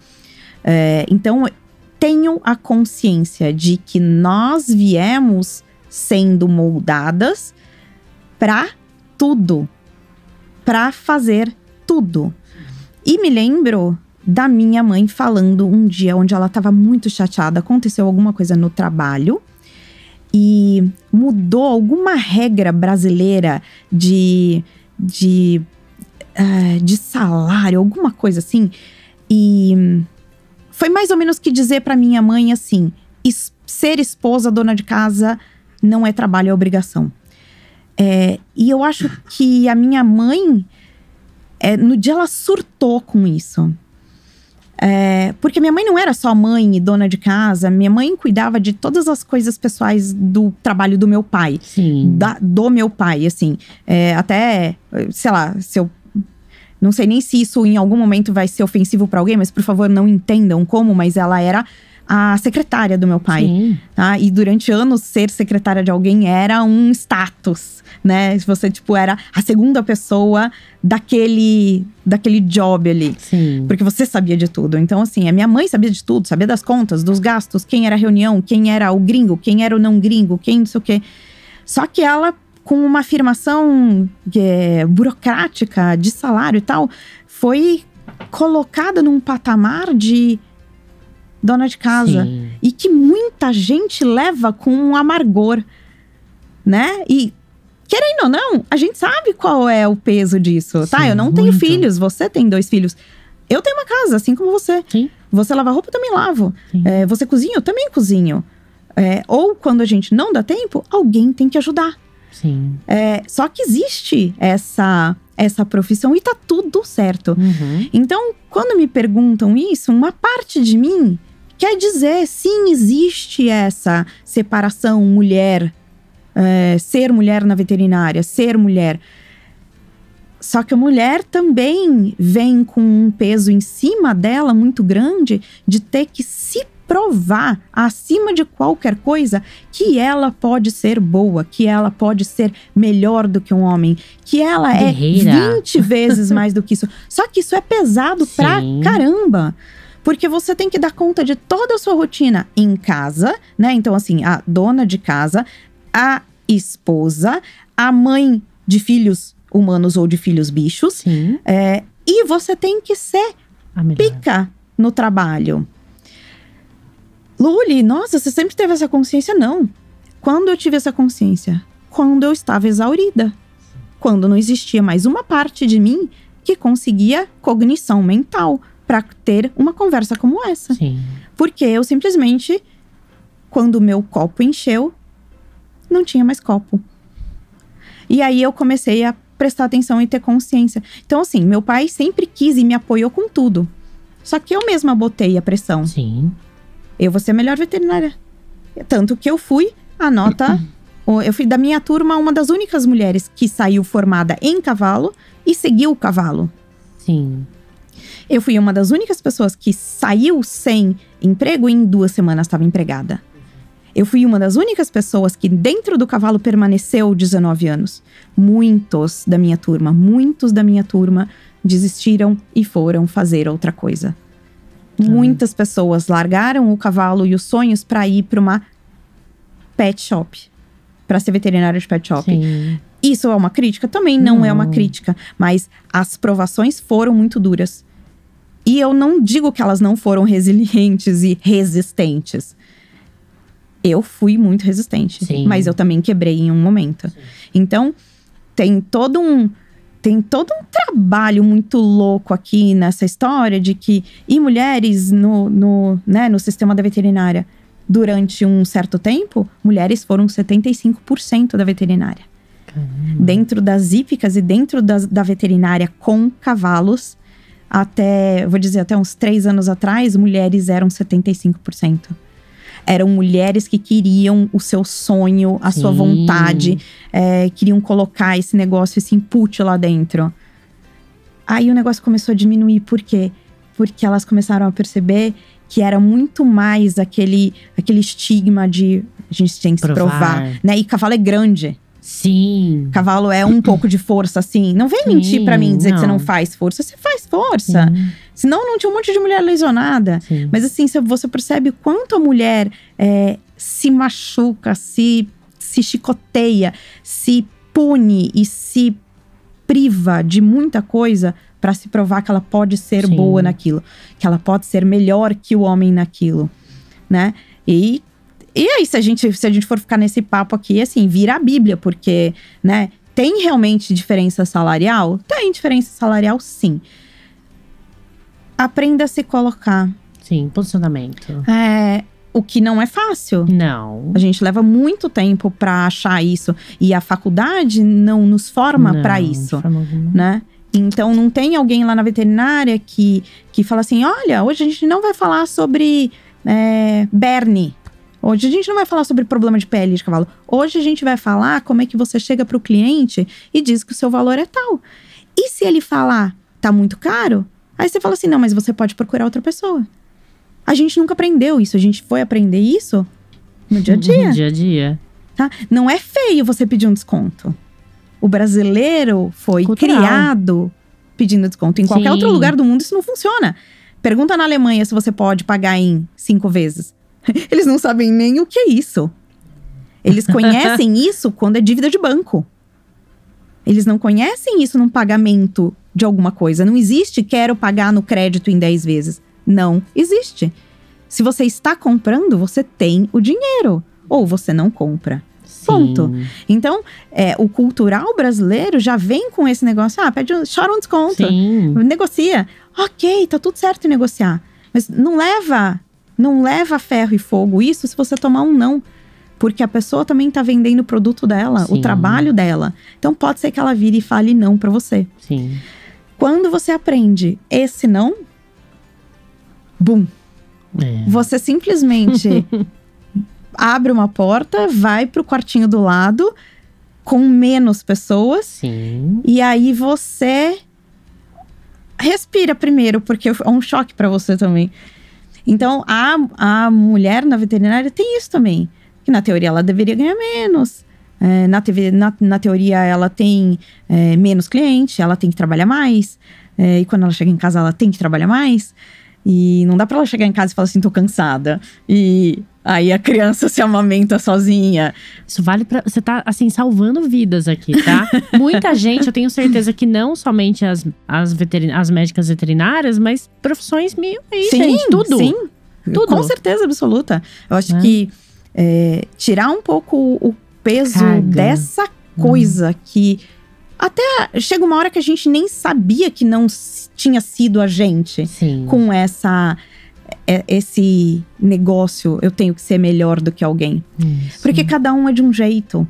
Então, tenho a consciência de que nós viemos sendo moldadas pra tudo, pra fazer tudo. E me lembro da minha mãe falando um dia onde ela estava muito chateada, aconteceu alguma coisa no trabalho e mudou alguma regra brasileira de salário, alguma coisa assim. E foi mais ou menos que dizer pra minha mãe assim: ser esposa, dona de casa, não é trabalho, é obrigação. E eu acho que a minha mãe… no dia ela surtou com isso. Porque minha mãe não era só mãe e dona de casa. Minha mãe cuidava de todas as coisas pessoais do trabalho do meu pai. Sim. Do meu pai, assim. Até, sei lá, se eu… Não sei nem se isso em algum momento vai ser ofensivo pra alguém, mas por favor não entendam como, mas ela era a secretária do meu pai. Sim. Tá? E durante anos, ser secretária de alguém era um status, né? Você, era a segunda pessoa daquele job ali. Sim. Porque você sabia de tudo. Então, assim, a minha mãe sabia de tudo. Sabia das contas, dos gastos, quem era a reunião, quem era o gringo, quem era o não gringo, quem não sei o quê. Só que ela… com uma afirmação burocrática de salário e tal, foi colocada num patamar de dona de casa. Sim. E que muita gente leva com um amargor, né? E querendo ou não, a gente sabe qual é o peso disso, tá? Sim, Eu não tenho filhos, você tem 2 filhos. Eu tenho uma casa, assim como você. Sim. Você lava roupa, eu também lavo. Você cozinha, eu também cozinho. Ou quando a gente não dá tempo, alguém tem que ajudar. Sim. Só que existe essa profissão e tá tudo certo. Então, quando me perguntam isso, uma parte de mim quer dizer, sim, existe essa separação mulher, ser mulher na veterinária, ser mulher. Só que a mulher também vem com um peso em cima dela muito grande de ter que se provar, acima de qualquer coisa, que ela pode ser boa, que ela pode ser melhor do que um homem, que ela Guerreira. é 20 vezes mais do que isso. Só que isso é pesado pra caramba. Porque você tem que dar conta de toda a sua rotina em casa, né? Então, assim, a dona de casa, a esposa, a mãe de filhos humanos ou de filhos bichos. Sim. E você tem que ser pica no trabalho. Luli, nossa, você sempre teve essa consciência? Não. Quando eu tive essa consciência? Quando eu estava exaurida. Quando não existia mais uma parte de mim que conseguia cognição mental para ter uma conversa como essa. Sim. Porque eu simplesmente, quando o meu copo encheu, não tinha mais copo. E aí eu comecei a prestar atenção e ter consciência. Então, assim, meu pai sempre quis e me apoiou com tudo. Só que eu mesma botei a pressão. Sim. Eu vou ser a melhor veterinária. Tanto que eu fui a nota... Eu fui da minha turma uma das únicas mulheres que saiu formada em cavalo e seguiu o cavalo. Sim. Eu fui uma das únicas pessoas que saiu sem emprego e em 2 semanas estava empregada. Eu fui uma das únicas pessoas que dentro do cavalo permaneceu 19 anos. Muitos da minha turma desistiram e foram fazer outra coisa. Muitas pessoas largaram o cavalo e os sonhos para ir para uma pet shop. Para ser veterinária de pet shop. Sim. Isso é uma crítica? Também não é uma crítica. Mas as provações foram muito duras. E eu não digo que elas não foram resilientes e resistentes. Eu fui muito resistente. Sim. Mas eu também quebrei em um momento. Sim. Então, tem todo um trabalho muito louco aqui nessa história de que… E mulheres no sistema da veterinária… Durante um certo tempo, mulheres foram 75% da veterinária. Caramba. Dentro das hípicas e dentro da veterinária com cavalos, até uns 3 anos atrás, mulheres eram 75%. Eram mulheres que queriam o seu sonho, a sua vontade, queriam colocar esse negócio, esse input lá dentro. Aí o negócio começou a diminuir. Por quê? Porque elas começaram a perceber que era muito mais aquele estigma de a gente tem que se provar, né? E cavalo é grande. Sim. Cavalo é um pouco de força, assim. Não vem mentir pra mim dizer que você não faz força. Você faz força. Senão não tinha um monte de mulher lesionada. Sim. Mas assim, você percebe o quanto a mulher se machuca, se chicoteia, se pune e se priva de muita coisa para se provar que ela pode ser boa naquilo. Que ela pode ser melhor que o homem naquilo, né? E aí, se a gente for ficar nesse papo aqui, assim, vira a Bíblia. Porque, né, tem realmente diferença salarial? Tem diferença salarial, sim. Aprenda a se colocar. Sim, posicionamento. O que não é fácil. Não. A gente leva muito tempo para achar isso. E a faculdade não nos forma para isso, né? Então, não tem alguém lá na veterinária que fala assim… Olha, hoje a gente não vai falar sobre berne. Hoje a gente não vai falar sobre problema de pele de cavalo. Hoje a gente vai falar como é que você chega para o cliente e diz que o seu valor é tal. E se ele falar, tá muito caro? Aí você fala assim, não, mas você pode procurar outra pessoa. A gente nunca aprendeu isso. A gente foi aprender isso no dia a dia. No dia a dia. Tá? Não é feio você pedir um desconto. O brasileiro foi criado pedindo desconto. Em qualquer outro lugar do mundo isso não funciona. Pergunta na Alemanha se você pode pagar em 5 vezes. Eles não sabem nem o que é isso. Eles conhecem isso quando é dívida de banco. Eles não conhecem isso num pagamento de alguma coisa. Não existe quero pagar no crédito em 10 vezes. Não existe. Se você está comprando, você tem o dinheiro. Ou você não compra. Ponto. Então, o cultural brasileiro já vem com esse negócio. Chora um desconto. Sim. Negocia. Ok, tá tudo certo em negociar. Mas não leva ferro e fogo isso se você tomar um não. Porque a pessoa também tá vendendo o produto dela, o trabalho dela. Então, pode ser que ela vire e fale não pra você. Sim. Quando você aprende esse não, bum. Você simplesmente abre uma porta, vai pro quartinho do lado, com menos pessoas. Sim. E aí você respira primeiro, porque é um choque pra você também. Então, a mulher na veterinária tem isso também. Que na teoria ela deveria ganhar menos. Na teoria ela tem menos cliente, ela tem que trabalhar mais. E quando ela chega em casa ela tem que trabalhar mais. E não dá pra ela chegar em casa e falar assim, tô cansada. E aí a criança se amamenta sozinha. Isso vale pra… Você tá, assim, salvando vidas aqui, tá? Muita gente, eu tenho certeza que não somente as médicas veterinárias, mas profissões meio aí, gente. Tudo. Sim, tudo. Com certeza absoluta. Eu acho que tirar um pouco o peso dessa coisa que… Até chega uma hora que a gente nem sabia que não tinha sido a gente. Sim. Com esse negócio, eu tenho que ser melhor do que alguém. Isso. Porque cada um é de um jeito.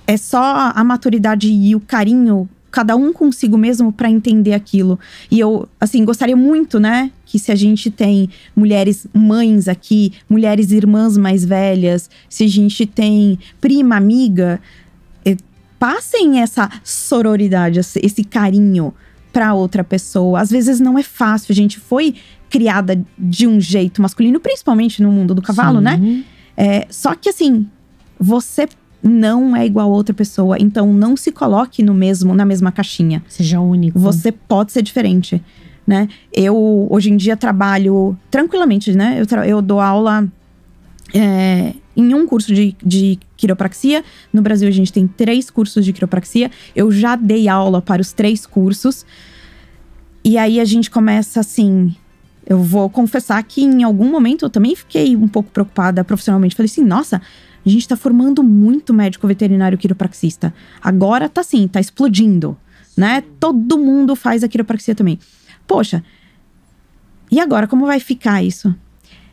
É só a maturidade e o carinho, cada um consigo mesmo, pra entender aquilo. E eu, assim, gostaria muito, né, que se a gente tem mulheres mães aqui, mulheres irmãs mais velhas, se a gente tem prima, amiga, passem essa sororidade, esse carinho pra outra pessoa. Às vezes não é fácil, a gente foi criada de um jeito masculino, principalmente no mundo do cavalo, né? Só que assim, você não é igual a outra pessoa, então não se coloque na mesma caixinha. Seja único. Você pode ser diferente, né? Eu, hoje em dia, trabalho tranquilamente, né? Eu dou aula em um curso de quiropraxia. No Brasil, a gente tem 3 cursos de quiropraxia. Eu já dei aula para os 3 cursos. E aí, a gente começa assim… Eu vou confessar que em algum momento eu também fiquei um pouco preocupada profissionalmente. Falei assim, nossa, a gente tá formando muito médico veterinário quiropraxista. Agora tá assim, tá explodindo, né? Todo mundo faz a quiropraxia também. Poxa, e agora como vai ficar isso?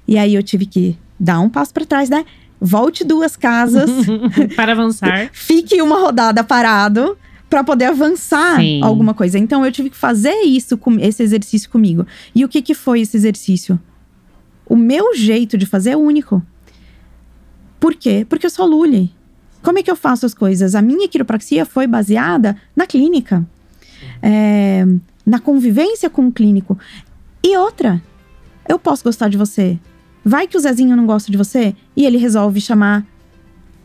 E aí eu tive que dar um passo para trás, né? Volte 2 casas. Para avançar. Fique uma rodada parado para poder avançar alguma coisa. Então eu tive que fazer esse exercício comigo. E o que foi esse exercício? O meu jeito de fazer é único. Por quê? Porque eu sou Lully. Como é que eu faço as coisas? A minha quiropraxia foi baseada na clínica. Na convivência com o clínico. E outra, eu posso gostar de você. Vai que o Zezinho não gosta de você e ele resolve chamar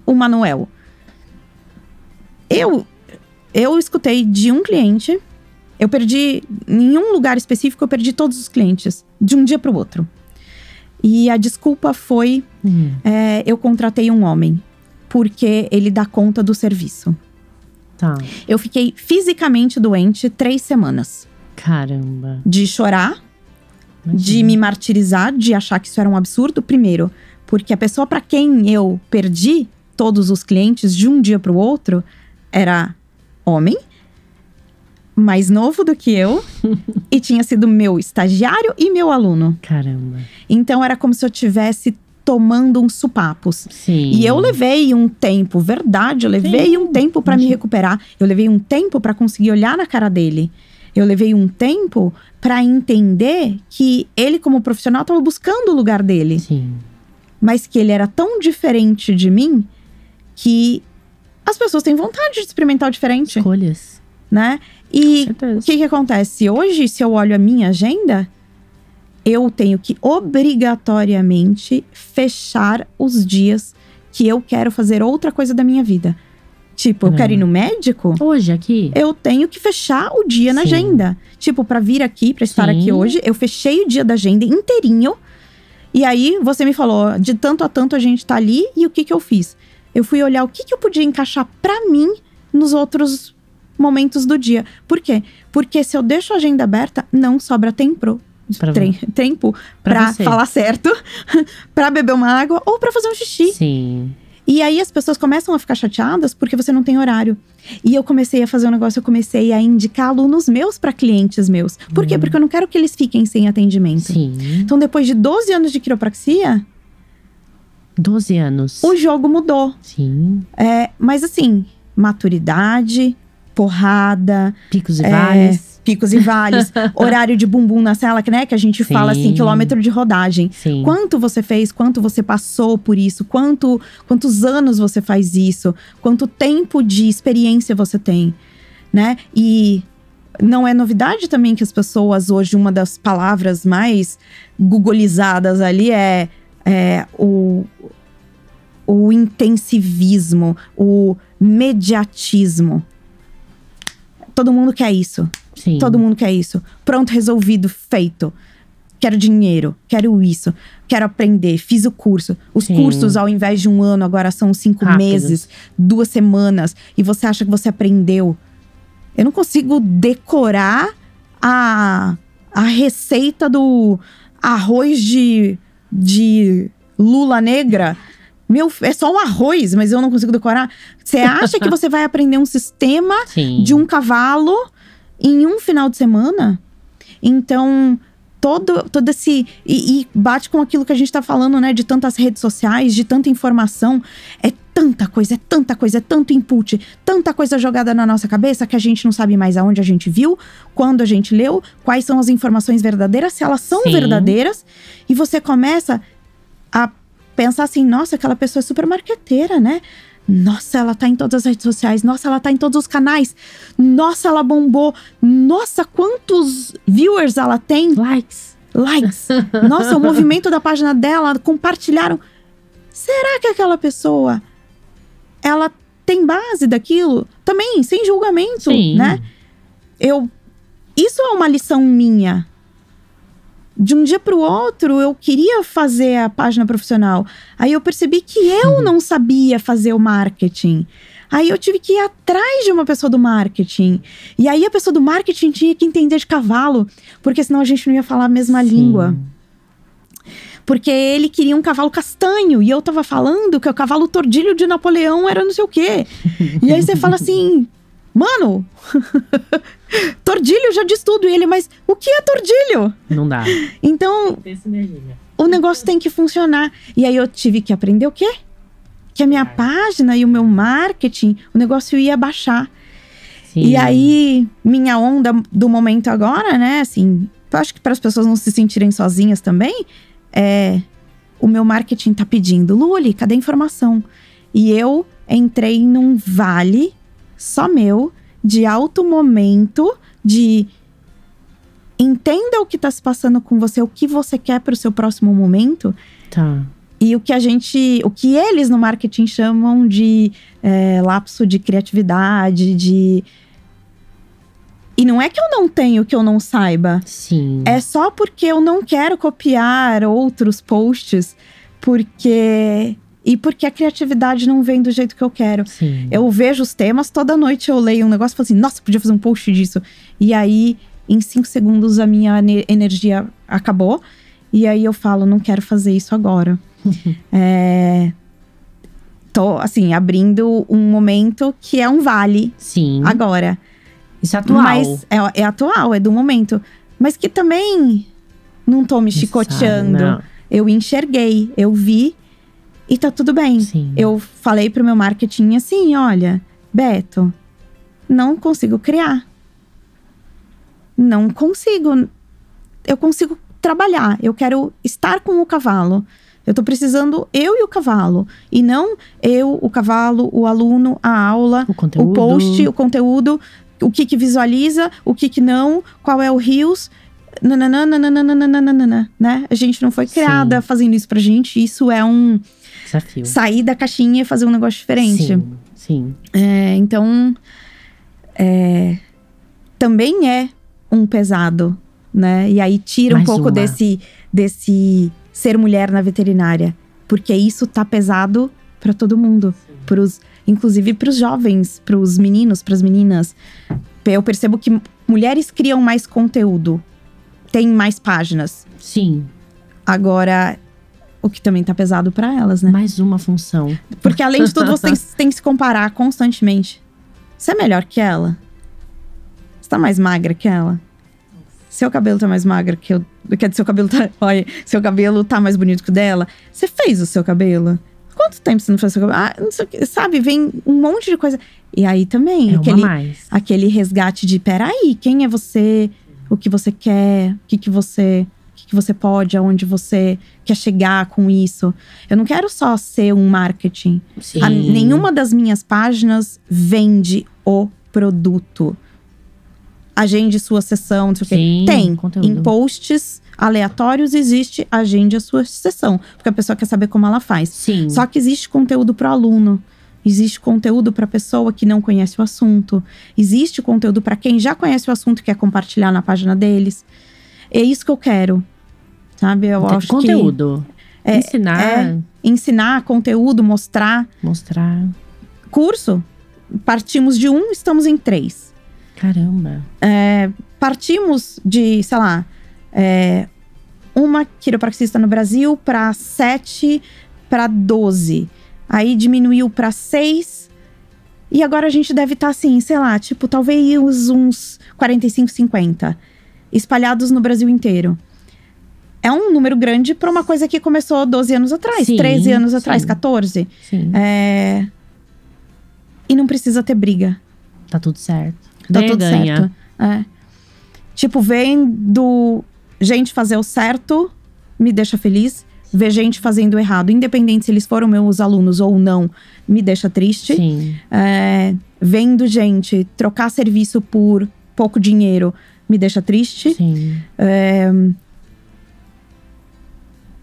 o Manuel. Eu escutei de um cliente, eu perdi, em um lugar específico, eu perdi todos os clientes, de um dia para o outro. E a desculpa foi, eu contratei um homem, porque ele dá conta do serviço. Tá. Eu fiquei fisicamente doente 3 semanas. Caramba. De chorar, de me martirizar, de achar que isso era um absurdo. Primeiro, porque a pessoa para quem eu perdi todos os clientes de um dia para o outro era homem, mais novo do que eu, e tinha sido meu estagiário e meu aluno. Caramba. Então era como se eu tivesse tomando uns supapos. Sim. E eu levei um tempo, verdade, eu levei um tempo para me recuperar. Eu levei um tempo para conseguir olhar na cara dele. Eu levei um tempo para entender que ele, como profissional, estava buscando o lugar dele. Sim. Mas que ele era tão diferente de mim que as pessoas têm vontade de experimentar o diferente. Escolhas. Né? E o que acontece? Hoje, se eu olho a minha agenda, eu tenho que obrigatoriamente fechar os dias que eu quero fazer outra coisa da minha vida. Tipo, eu quero ir no médico. Hoje, aqui? Eu tenho que fechar o dia na agenda. Tipo, pra vir aqui, pra estar aqui hoje, eu fechei o dia da agenda inteirinho. E aí, você me falou, de tanto a tanto a gente tá ali. E o que eu fiz? Eu fui olhar o que eu podia encaixar pra mim nos outros momentos do dia. Por quê? Porque se eu deixo a agenda aberta, não sobra tempo pra falar certo, pra beber uma água ou pra fazer um xixi. Sim. E aí as pessoas começam a ficar chateadas porque você não tem horário. E eu comecei a fazer um negócio, eu comecei a indicar alunos meus para clientes meus. Por quê? Porque eu não quero que eles fiquem sem atendimento. Sim. Então, depois de 12 anos de quiropraxia… 12 anos. O jogo mudou. Sim. Mas assim, maturidade, porrada… Picos e vales. Picos e vales, horário de bumbum na cela, né? Que a gente fala assim, quilômetro de rodagem. Sim. Quanto você fez, quanto você passou por isso, quantos anos você faz isso, quanto tempo de experiência você tem, né? E não é novidade também que as pessoas hoje, uma das palavras mais googolizadas ali é o intensivismo, o mediatismo. Todo mundo quer isso. Sim. Todo mundo quer isso. Pronto, resolvido, feito. Quero dinheiro, quero isso, quero aprender, fiz o curso. Os cursos, ao invés de 1 ano, agora são 5 meses, 2 semanas. E você acha que você aprendeu. Eu não consigo decorar a receita do arroz de lula negra. É só um arroz, mas eu não consigo decorar. Você acha que você vai aprender um sistema de um cavalo em um final de semana? Então, todo esse… E bate com aquilo que a gente tá falando, né? De tantas redes sociais, de tanta informação. É tanta coisa, é tanto input. Tanta coisa jogada na nossa cabeça que a gente não sabe mais aonde a gente viu, quando a gente leu, quais são as informações verdadeiras, se elas são verdadeiras. E você começa a pensar assim, nossa, aquela pessoa é super marqueteira, né? Nossa, ela tá em todas as redes sociais. Nossa, ela tá em todos os canais. Nossa, ela bombou. Nossa, quantos viewers ela tem? Likes. Nossa, o movimento da página dela, compartilharam. Será que aquela pessoa, ela tem base daquilo? Também, sem julgamento, né? Isso é uma lição minha. De um dia para o outro, eu queria fazer a página profissional. Aí eu percebi que eu não sabia fazer o marketing. Aí eu tive que ir atrás de uma pessoa do marketing. E aí a pessoa do marketing tinha que entender de cavalo. Porque senão a gente não ia falar a mesma língua. Porque ele queria um cavalo castanho. E eu tava falando que o cavalo tordilho de Napoleão era não sei o quê. E aí você fala assim… Mano, tordilho já diz tudo. E ele, mas o que é tordilho? Não dá. Então, o negócio tem que funcionar. E aí eu tive que aprender o quê? Que a minha página e o meu marketing, o negócio ia baixar. E aí, minha onda do momento agora, né? Assim, eu acho que para as pessoas não se sentirem sozinhas também, o meu marketing tá pedindo, Luli, cadê a informação? E eu entrei num vale só meu, de alto momento, de entenda o que tá se passando com você, o que você quer pro seu próximo momento. Tá. E o que eles no marketing chamam de lapso de criatividade, E não é que eu não tenho, que eu não saiba. Sim. É só porque eu não quero copiar outros posts, porque a criatividade não vem do jeito que eu quero. Sim. Eu vejo os temas, toda noite eu leio um negócio e falo assim, nossa, podia fazer um post disso. E aí, em 5 segundos, a minha energia acabou. E aí eu falo, não quero fazer isso agora. Tô, assim, abrindo um momento que é um vale. Sim. Agora. Isso é atual. Mas é atual, é do momento. Mas que também não tô me chicoteando. Não. Eu enxerguei, eu vi. E tá tudo bem. Sim. Eu falei pro meu marketing assim, olha, Beto, não consigo criar. Não consigo. Eu consigo trabalhar. Eu quero estar com o cavalo. Eu tô precisando eu e o cavalo. E não eu, o cavalo, o aluno, a aula, o post, o conteúdo, o que visualiza, o que não, qual é o Reels. Nananana, né? A gente não foi criada fazendo isso pra gente. Isso é um desafio. Sair da caixinha e fazer um negócio diferente. Sim. Então, também é um pesado, né? E aí tira um pouco desse ser mulher na veterinária. Porque isso tá pesado pra todo mundo. Inclusive pros jovens, pros meninos, pras meninas. Eu percebo que mulheres criam mais conteúdo. Tem mais páginas. Sim. Agora, o que também tá pesado pra elas, né? Mais uma função. Porque além de tudo, você tem que se comparar constantemente. Você é melhor que ela? Você tá mais magra que ela? Seu cabelo tá mais magro que eu… Quer dizer, seu cabelo tá… Olha, seu cabelo tá mais bonito que o dela. Você fez o seu cabelo? Quanto tempo você não fez o seu cabelo? Ah, não sei o que, sabe? Vem um monte de coisa. E aí também, aquele resgate de… Peraí, quem é você? O que você quer? O que você pode? Aonde você quer chegar com isso? Eu não quero só ser um marketing. Nenhuma das minhas páginas vende o produto. Agende sua sessão, não sei o quê. Tem. Conteúdo. Em posts aleatórios existe agende a sua sessão. Porque a pessoa quer saber como ela faz. Sim. Só que existe conteúdo para o aluno. Existe conteúdo para pessoa que não conhece o assunto. Existe conteúdo para quem já conhece o assunto e quer compartilhar na página deles. É isso que eu quero. Sabe? Eu acho conteúdo. Ensinar. Ensinar conteúdo, mostrar. Curso. Partimos de 1, estamos em 3. Caramba. Partimos de, sei lá, uma quiropraxista no Brasil para 7, para 12. Aí diminuiu para 6. E agora a gente deve estar assim, sei lá, tipo, talvez uns 45, 50. Espalhados no Brasil inteiro. É um número grande para uma coisa que começou 12 anos atrás, 13 anos atrás, 14. Sim. E não precisa ter briga. Tá tudo certo. Tá tudo certo. Tipo, vendo gente fazer o certo, me deixa feliz. Ver gente fazendo o errado, independente se eles foram meus alunos ou não, me deixa triste. Sim. Vendo gente trocar serviço por pouco dinheiro, me deixa triste. Sim.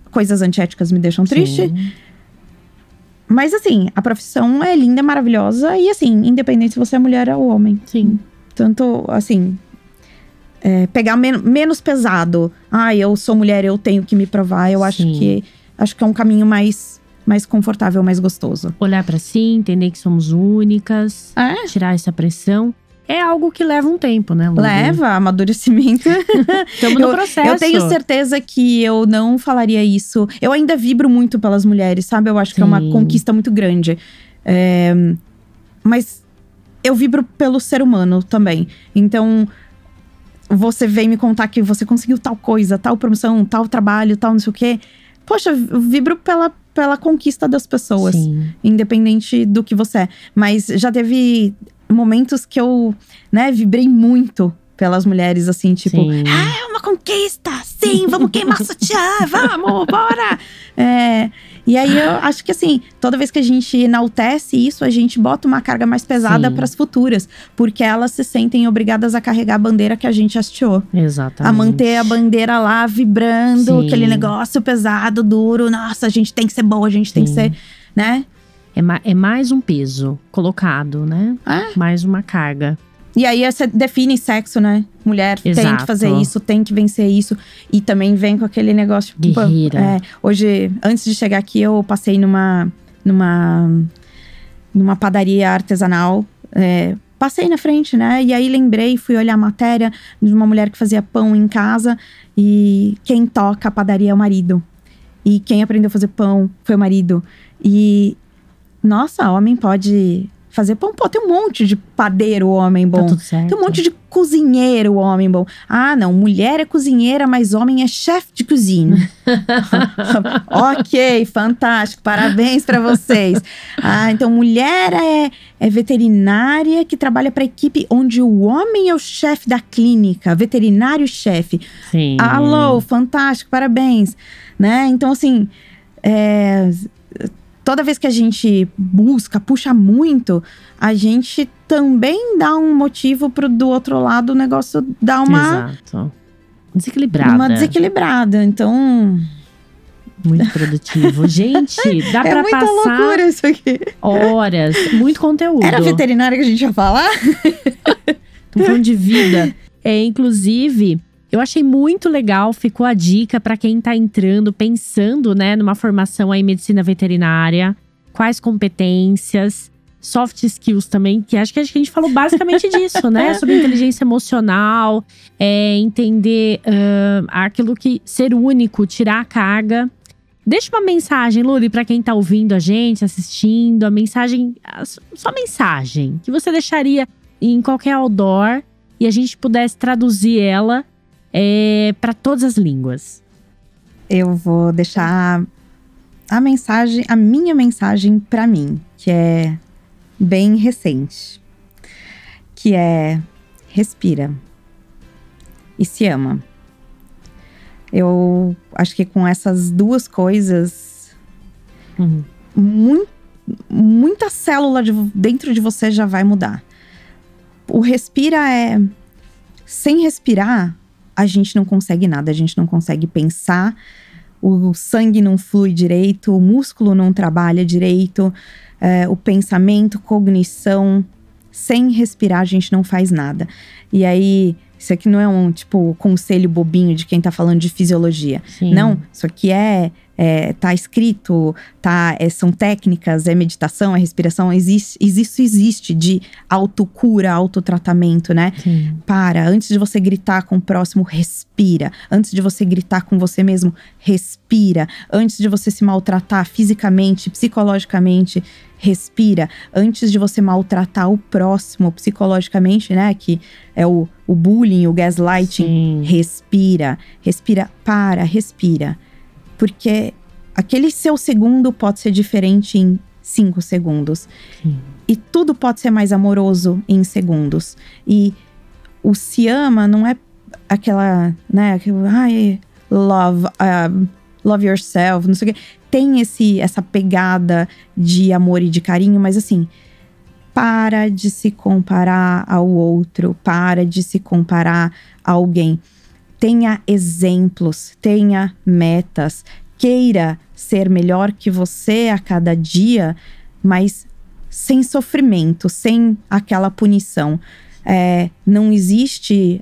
Coisas antiéticas me deixam triste. Mas assim, a profissão é linda, maravilhosa. E assim, independente se você é mulher ou homem. Sim. Tanto, assim… pegar menos pesado. Eu sou mulher, eu tenho que me provar. Eu acho que é um caminho mais confortável, mais gostoso. Olhar pra si, entender que somos únicas. Tirar essa pressão. É algo que leva um tempo, né, Lu? Leva, amadurecimento. Estamos no processo. Eu tenho certeza que eu não falaria isso. Eu ainda vibro muito pelas mulheres, sabe? Eu acho que é uma conquista muito grande. Mas eu vibro pelo ser humano também. Então… Você vem me contar que você conseguiu tal coisa, tal promoção, tal trabalho, tal não sei o quê. Poxa, eu vibro pela conquista das pessoas. Sim. Independente do que você é. Mas já teve momentos que eu, vibrei muito pelas mulheres, assim, tipo… é uma conquista! Sim, vamos queimar sutiã! Vamos, bora! E aí, eu acho que assim, toda vez que a gente enaltece isso, a gente bota uma carga mais pesada para as futuras. Porque elas se sentem obrigadas a carregar a bandeira que a gente hasteou. Exatamente. A manter a bandeira lá, vibrando, aquele negócio pesado, duro. Nossa, a gente tem que ser boa, a gente tem que ser, né? É mais um peso colocado, né? Mais uma carga. E aí você define sexo, né? Mulher tem que fazer isso, tem que vencer isso. E também vem com aquele negócio… Guerreira. Hoje, antes de chegar aqui, eu passei numa padaria artesanal. Passei na frente, né? E aí lembrei, fui olhar a matéria de uma mulher que fazia pão em casa. E quem toca a padaria é o marido. E quem aprendeu a fazer pão foi o marido. E… Nossa, homem pode… fazer pão, tem um monte de padeiro homem bom. Tá tudo certo. Tem um monte de cozinheiro homem bom. Não, mulher é cozinheira, mas homem é chefe de cozinha. Ok, fantástico, parabéns pra vocês. Então mulher é veterinária que trabalha pra equipe onde o homem é o chefe da clínica, veterinário-chefe. Sim. Alô, fantástico, parabéns. Né? Então assim… Toda vez que a gente puxa muito, a gente também dá um motivo do outro lado o negócio dar uma… Exato. Desequilibrada. Uma desequilibrada, então… Muito produtivo. Gente, dá pra passar… É muita loucura isso aqui. Horas, muito conteúdo. Era veterinária que a gente ia falar? Estamos falando de vida. Inclusive… Eu achei muito legal, ficou a dica para quem tá entrando, pensando, né, numa formação aí em medicina veterinária. Quais competências, soft skills também, que acho que a gente falou basicamente disso, né? Sobre inteligência emocional, entender aquilo que… ser único, tirar a carga. Deixa uma mensagem, Luli, pra quem tá ouvindo a gente, assistindo. Só mensagem que você deixaria em qualquer outdoor e a gente pudesse traduzir ela para todas as línguas. Eu vou deixar a minha mensagem pra mim, que é bem recente. Que é: respira e se ama. Eu acho que com essas duas coisas, muita célula dentro de você já vai mudar. O respira sem respirar, a gente não consegue nada. A gente não consegue pensar, o sangue não flui direito, o músculo não trabalha direito, o pensamento, cognição. Sem respirar, a gente não faz nada. E aí, isso aqui não é um, conselho bobinho de quem tá falando de fisiologia. Sim. Não, isso aqui tá escrito, são técnicas, meditação, respiração. Existe de autocura, autotratamento, né? Sim. Antes de você gritar com o próximo, respira. Antes de você gritar com você mesmo, respira. Antes de você se maltratar fisicamente, psicologicamente, respira. Antes de você maltratar o próximo psicologicamente, né? Que é o bullying, o gaslighting. Sim. Respira. Respira, respira. Porque aquele seu segundo pode ser diferente em 5 segundos. Sim. E tudo pode ser mais amoroso em segundos. E o se ama não é aquela, né? Love yourself, não sei o quê. Tem essa pegada de amor e de carinho, mas assim, para de se comparar ao outro, para de se comparar a alguém. Tenha exemplos, tenha metas, queira ser melhor que você a cada dia, mas sem sofrimento, sem aquela punição. Não existe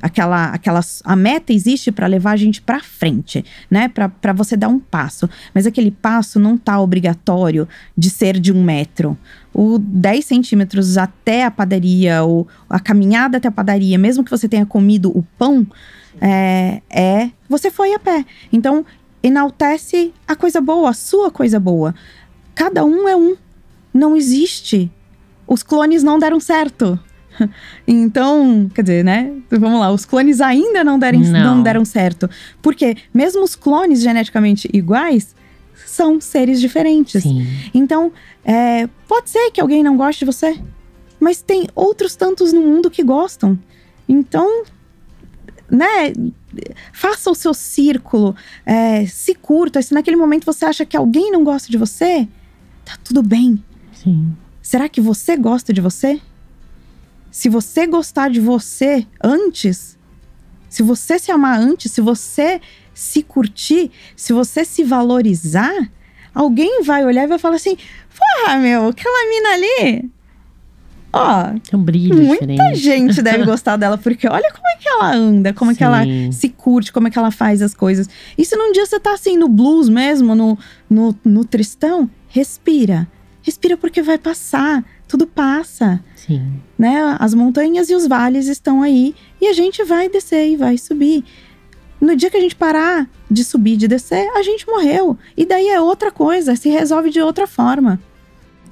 a meta existe para levar a gente para frente, né? Para você dar um passo. Mas aquele passo não tá obrigatório de ser de 1 metro. O 10 centímetros até a padaria, ou a caminhada até a padaria, mesmo que você tenha comido o pão, você foi a pé. Então, enaltece a coisa boa, a sua coisa boa. Cada um é um. Não existe. Os clones não deram certo. Então, quer dizer, né? Vamos lá, os clones ainda não deram certo. Porque mesmo os clones geneticamente iguais são seres diferentes. Sim. Então, pode ser que alguém não goste de você, mas tem outros tantos no mundo que gostam. Então, né? Faça o seu círculo, se curta. Se naquele momento você acha que alguém não gosta de você, tá tudo bem. Sim. Será que você gosta de você? Se você gostar de você antes, se você se amar antes, se você se curtir, se você se valorizar, alguém vai olhar e vai falar assim: porra, meu, aquela mina ali, ó, tem um brilho muita diferente. Gente deve gostar dela, porque olha como é que ela anda, como é que ela se curte, como é que ela faz as coisas. E se num dia você tá assim no blues mesmo, no tristão, respira. Respira, porque vai passar, tudo passa. Sim. Né? As montanhas e os vales estão aí e a gente vai descer e vai subir. No dia que a gente parar de subir, de descer, a gente morreu. E daí é outra coisa, se resolve de outra forma.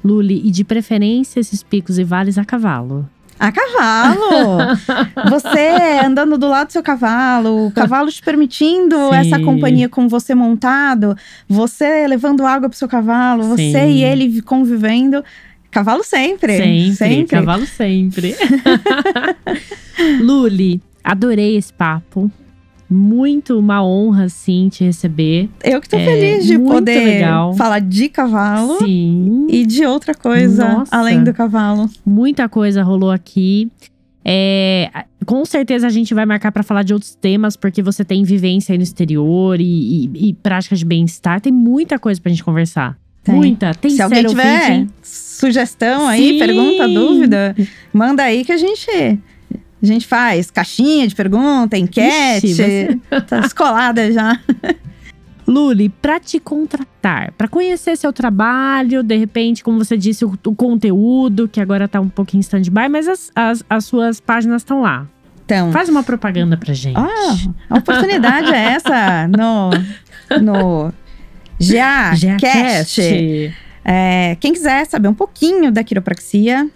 Luli, e de preferência esses picos e vales a cavalo? A cavalo! Você andando do lado do seu cavalo, o cavalo te permitindo essa companhia com você montado, você levando água pro seu cavalo, você e ele convivendo. Cavalo sempre. Sempre. Cavalo sempre. Luli, adorei esse papo. Muito uma honra, sim, te receber. Eu que tô feliz de poder falar de cavalo. Sim. E de outra coisa além do cavalo. Muita coisa rolou aqui. Com certeza a gente vai marcar pra falar de outros temas, porque você tem vivência aí no exterior e práticas de bem-estar. Tem muita coisa pra gente conversar. Tem. Muita. Tem. Se alguém tiver sugestão aí, pergunta, dúvida, manda aí que a gente faz caixinha de pergunta, enquete. Tá escolada já. Luli, pra te contratar, pra conhecer seu trabalho, de repente, como você disse, o conteúdo, que agora tá um pouquinho em stand-by, mas as suas páginas estão lá. Então, faz uma propaganda pra gente. A oportunidade é essa no GAcast. Quem quiser saber um pouquinho da quiropraxia,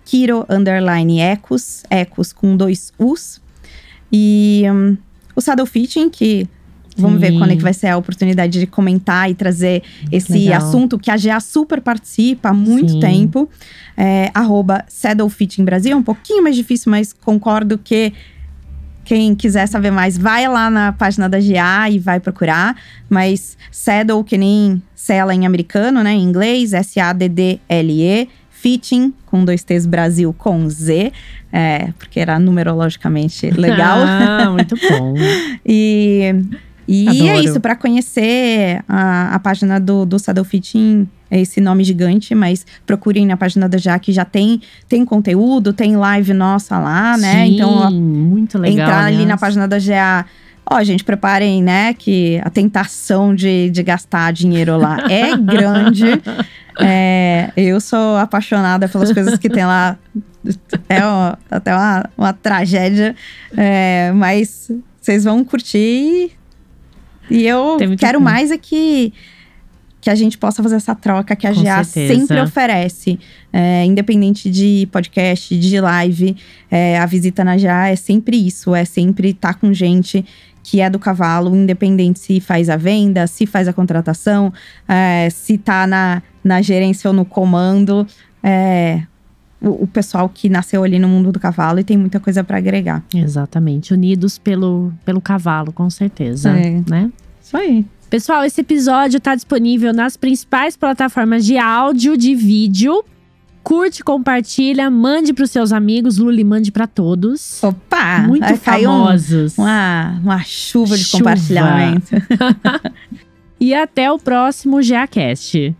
@Quiro_Ecos, Ecos com 2 U's. E o Saddle Fitting, que vamos ver quando é que vai ser a oportunidade de comentar e trazer esse assunto que a GA super participa há muito tempo. Saddle Fitting Brasil, é um pouquinho mais difícil, mas concordo que quem quiser saber mais, vai lá na página da GA e vai procurar. Mas Saddle, que nem sela em americano, né? Em inglês, SADDLE. Fitting, com 2 T's, Brasil com Z. Porque era numerologicamente legal. Muito bom. E é isso, para conhecer a página do Saddle Fitting, é esse nome gigante, mas procurem na página da GA, que já tem conteúdo, tem live nossa lá, né? Sim, então, muito legal. Entrar ali na página da GA. Gente, preparem, né, que a tentação de gastar dinheiro lá é grande. Eu sou apaixonada pelas coisas que tem lá. É até uma tragédia. Mas vocês vão curtir. E eu quero mais que a gente possa fazer essa troca que a GA sempre oferece. Independente de podcast, de live. A visita na GA é sempre isso. É sempre estar com gente que é do cavalo, independente se faz a venda, se faz a contratação, se tá na gerência ou no comando. O pessoal que nasceu ali no mundo do cavalo e tem muita coisa para agregar. Exatamente, unidos pelo cavalo, com certeza, né? Isso aí. Pessoal, esse episódio tá disponível nas principais plataformas de áudio, de vídeo. Curte, compartilha, mande pros seus amigos. Luli, mande pra todos. Opa! Muito famosos. Uma chuva de compartilhamento. E até o próximo GAcast.